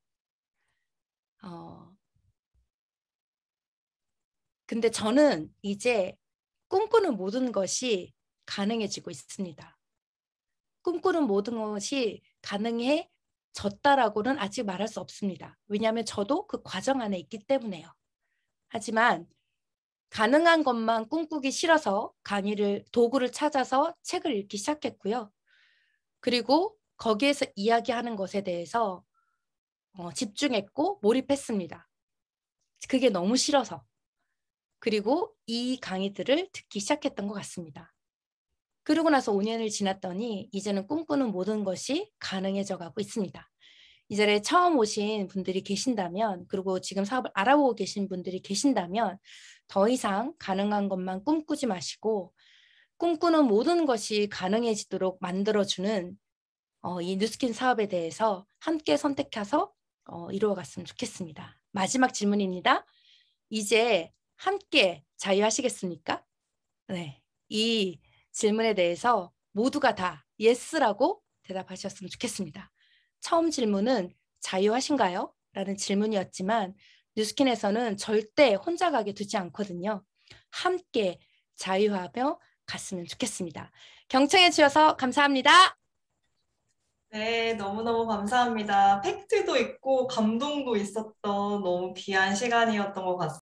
근데 저는 이제 꿈꾸는 모든 것이 가능해지고 있습니다. 꿈꾸는 모든 것이 가능해졌다라고는 아직 말할 수 없습니다. 왜냐하면 저도 그 과정 안에 있기 때문에요. 하지만 가능한 것만 꿈꾸기 싫어서 도구를 찾아서 책을 읽기 시작했고요. 그리고 거기에서 이야기하는 것에 대해서 집중했고 몰입했습니다. 그게 너무 싫어서. 그리고 이 강의들을 듣기 시작했던 것 같습니다. 그러고 나서 5년을 지났더니 이제는 꿈꾸는 모든 것이 가능해져 가고 있습니다. 이 자리에 처음 오신 분들이 계신다면, 그리고 지금 사업을 알아보고 계신 분들이 계신다면 더 이상 가능한 것만 꿈꾸지 마시고 꿈꾸는 모든 것이 가능해지도록 만들어주는 이 뉴스킨 사업에 대해서 함께 선택해서 이루어갔으면 좋겠습니다. 마지막 질문입니다. 이제 함께 자유하시겠습니까? 네, 이 질문에 대해서 모두가 다 예스라고 대답하셨으면 좋겠습니다. 처음 질문은 자유하신가요? 라는 질문이었지만 뉴스킨에서는 절대 혼자 가게 두지 않거든요. 함께 자유하며 갔으면 좋겠습니다. 경청해 주셔서 감사합니다. 네, 너무너무 감사합니다. 팩트도 있고 감동도 있었던 너무 귀한 시간이었던 것 같습니다.